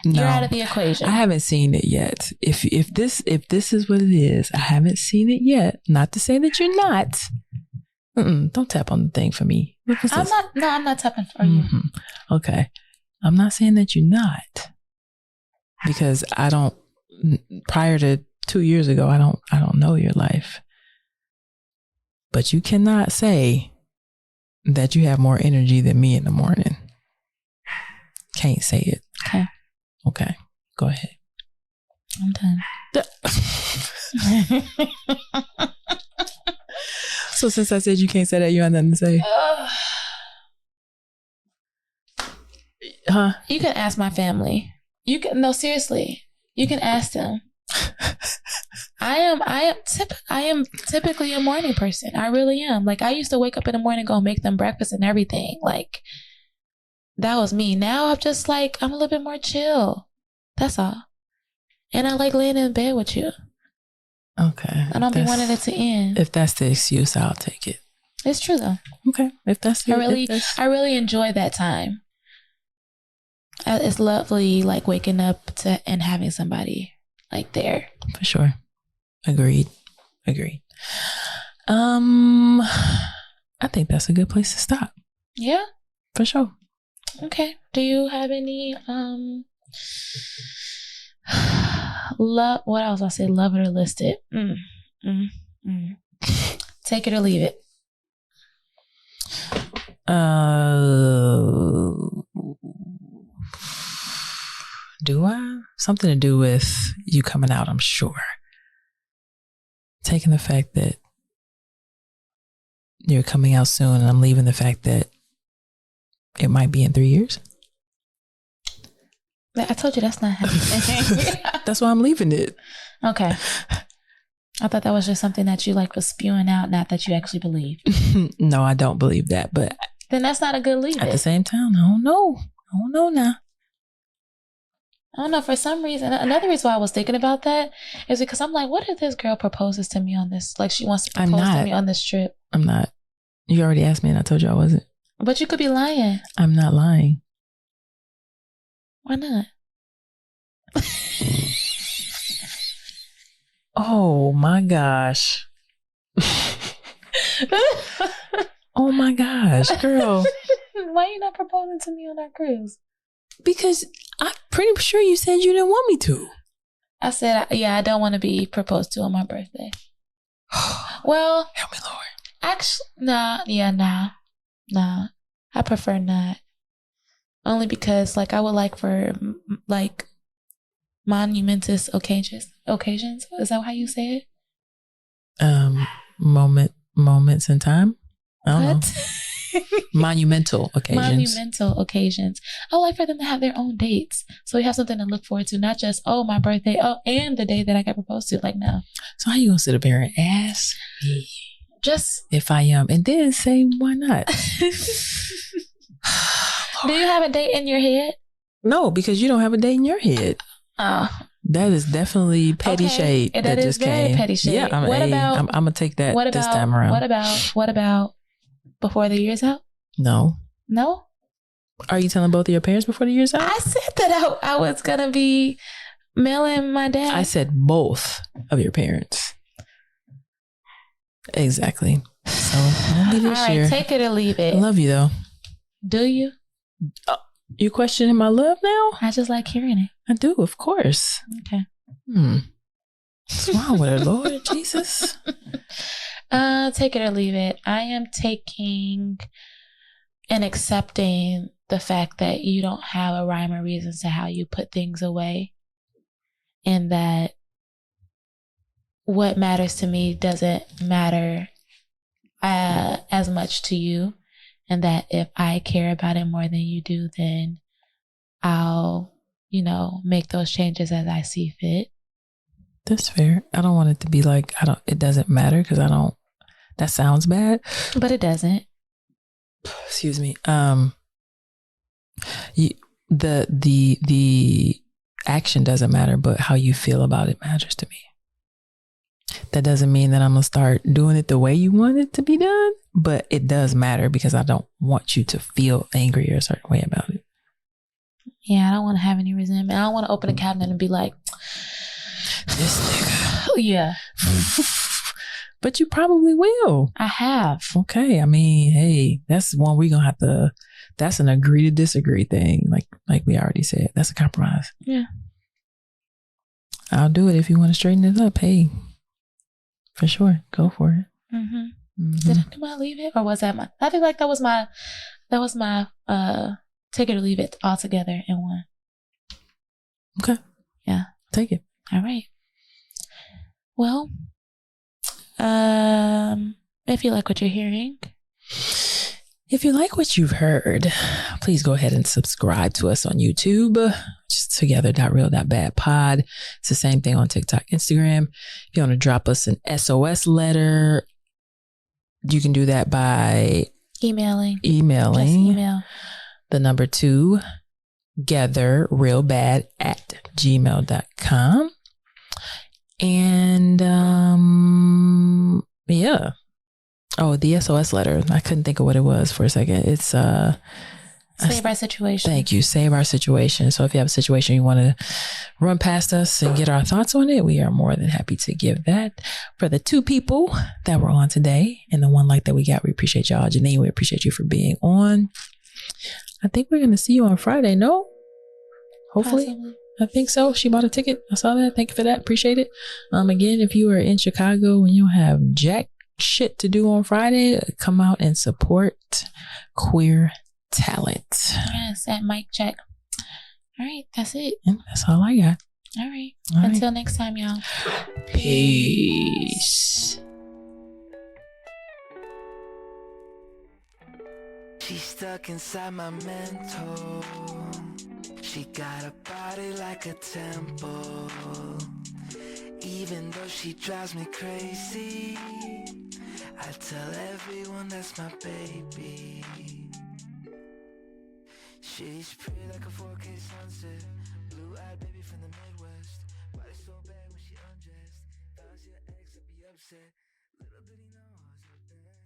C: You're out of the equation.
B: I haven't seen it yet. If this is what it is, I haven't seen it yet. Not to say that you're not. Don't tap on the thing for me.
C: I'm not tapping for you.
B: Okay. I'm not saying that you're not. Because I don't, prior to 2 years ago, I don't know your life. But you cannot say that you have more energy than me in the morning. Can't say it. Okay. Go ahead.
C: I'm done.
B: So since I said you can't say that, you have nothing to say? Huh?
C: You can ask my family. No, seriously. You can ask them. I am typically a morning person. I really am. Like, I used to wake up in the morning and go make them breakfast and everything. Like, that was me. Now I'm just like, I'm a little bit more chill. That's all. And I like laying in bed with you.
B: Okay.
C: I don't be wanting it to end.
B: If that's the excuse, I'll take it.
C: It's true though.
B: Okay. If that's it.
C: I really enjoy that time. It's lovely, like waking up and having somebody like there.
B: For sure. Agreed. I think that's a good place to stop.
C: Yeah.
B: For sure.
C: Okay. Do you have any love? What I was gonna say, love it or list it. Take it or leave it.
B: Do I? Something to do with you coming out, I'm sure. Taking the fact that you're coming out soon, and I'm leaving the fact that it might be in 3 years.
C: I told you that's not happening.
B: That's why I'm leaving it.
C: Okay. I thought that was just something that you like was spewing out, not that you actually believe.
B: No, I don't believe that, but
C: then that's not a good leave.
B: At the same time, I don't know now.
C: I don't know. For some reason, another reason why I was thinking about that is because I'm like, what if this girl proposes to me on this? Like, she wants to propose to me on this trip.
B: I'm not. You already asked me and I told you I wasn't.
C: But you could be lying.
B: I'm not lying.
C: Why not?
B: Oh my gosh. Oh my gosh, girl.
C: Why are you not proposing to me on our cruise?
B: Because I'm pretty sure you said you didn't want me to.
C: I said, yeah, I don't want to be proposed to on my birthday. Well,
B: help me, Lord.
C: Actually, nah. I prefer not. Only because, like, I would like for, like, monumentous occasions. Is that how you say it?
B: Moments in time. I don't know.
C: What?
B: Monumental occasions.
C: Monumental occasions. I like for them to have their own dates. So we have something to look forward to, not just, oh, my birthday, oh, and the day that I got proposed to. Like, no.
B: So how you gonna sit up here and ask me
C: Just
B: if I am, and then say why not?
C: Do you have a date in your head?
B: No, because you don't have a date in your head.
C: Oh.
B: That is definitely petty shade.
C: That is
B: just
C: very
B: came.
C: petty shade.
B: Yeah, I'm gonna take that this time around.
C: What about before the year's out?
B: No.
C: No?
B: Are you telling both of your parents before the year's out?
C: I said that I was gonna be mailing my dad.
B: I said both of your parents. Exactly. So won't be this year.
C: Take it or leave it.
B: I love you though.
C: Do you?
B: You questioning my love now?
C: I just like hearing it.
B: I do, of course.
C: Okay.
B: What's wrong with her, Lord Jesus?
C: Take it or leave it. I am taking and accepting the fact that you don't have a rhyme or reason to how you put things away, and that what matters to me doesn't matter as much to you, and that if I care about it more than you do, then I'll, make those changes as I see fit.
B: That's fair. I don't want it to be like, it doesn't matter, because that sounds bad.
C: But it doesn't.
B: Excuse me. The action doesn't matter, but how you feel about it matters to me. That doesn't mean that I'm going to start doing it the way you want it to be done, but it does matter because I don't want you to feel angry or a certain way about it.
C: Yeah, I don't want to have any resentment. I don't want to open a cabinet and be like,
B: this nigga.
C: Yeah.
B: But you probably will.
C: I have.
B: Okay. I mean, hey, that's one we're going to have to, that's an agree to disagree thing. Like we already said, that's a compromise.
C: Yeah.
B: I'll do it if you want to straighten it up. Hey, for sure. Go for it.
C: Mm-hmm. Did I do my leave it? Or was that my, I feel like that was my take it or leave it all together in one.
B: Okay.
C: Yeah.
B: Take it.
C: All right. Well, if you like what you're hearing,
B: if you like what you've heard, please go ahead and subscribe to us on YouTube. Just together.real.badpod. It's the same thing on TikTok, Instagram. If you want to drop us an SOS letter, you can do that by
C: emailing.
B: Just email the number 2 gatherrealbad@gmail.com. And yeah. Oh, the SOS letter. I couldn't think of what it was for a second. It's
C: save our situation.
B: Thank you. Save our situation. So if you have a situation you want to run past us and get our thoughts on it, we are more than happy to give that. For the 2 people that were on today and the one like that we got, we appreciate y'all. Janine, we appreciate you for being on. I think we're going to see you on Friday. No? Hopefully.
C: Possibly.
B: I think so. She bought a ticket. I saw that. Thank you for that. Appreciate it. Again, if you are in Chicago and you don't have jack shit to do on Friday, come out and support queer talent.
C: Yes, at mic check. All right, that's it.
B: And that's all I got.
C: All right.
B: All right.
C: Until next time, y'all.
B: Peace.
A: She's stuck inside my mental. She got a body like a temple. Even though she drives me crazy, I tell everyone that's my baby. She's pretty like a 4K sunset. Blue-eyed baby from the Midwest. Body so bad when she undressed. Thought your ex would be upset. Little did he know I was her best.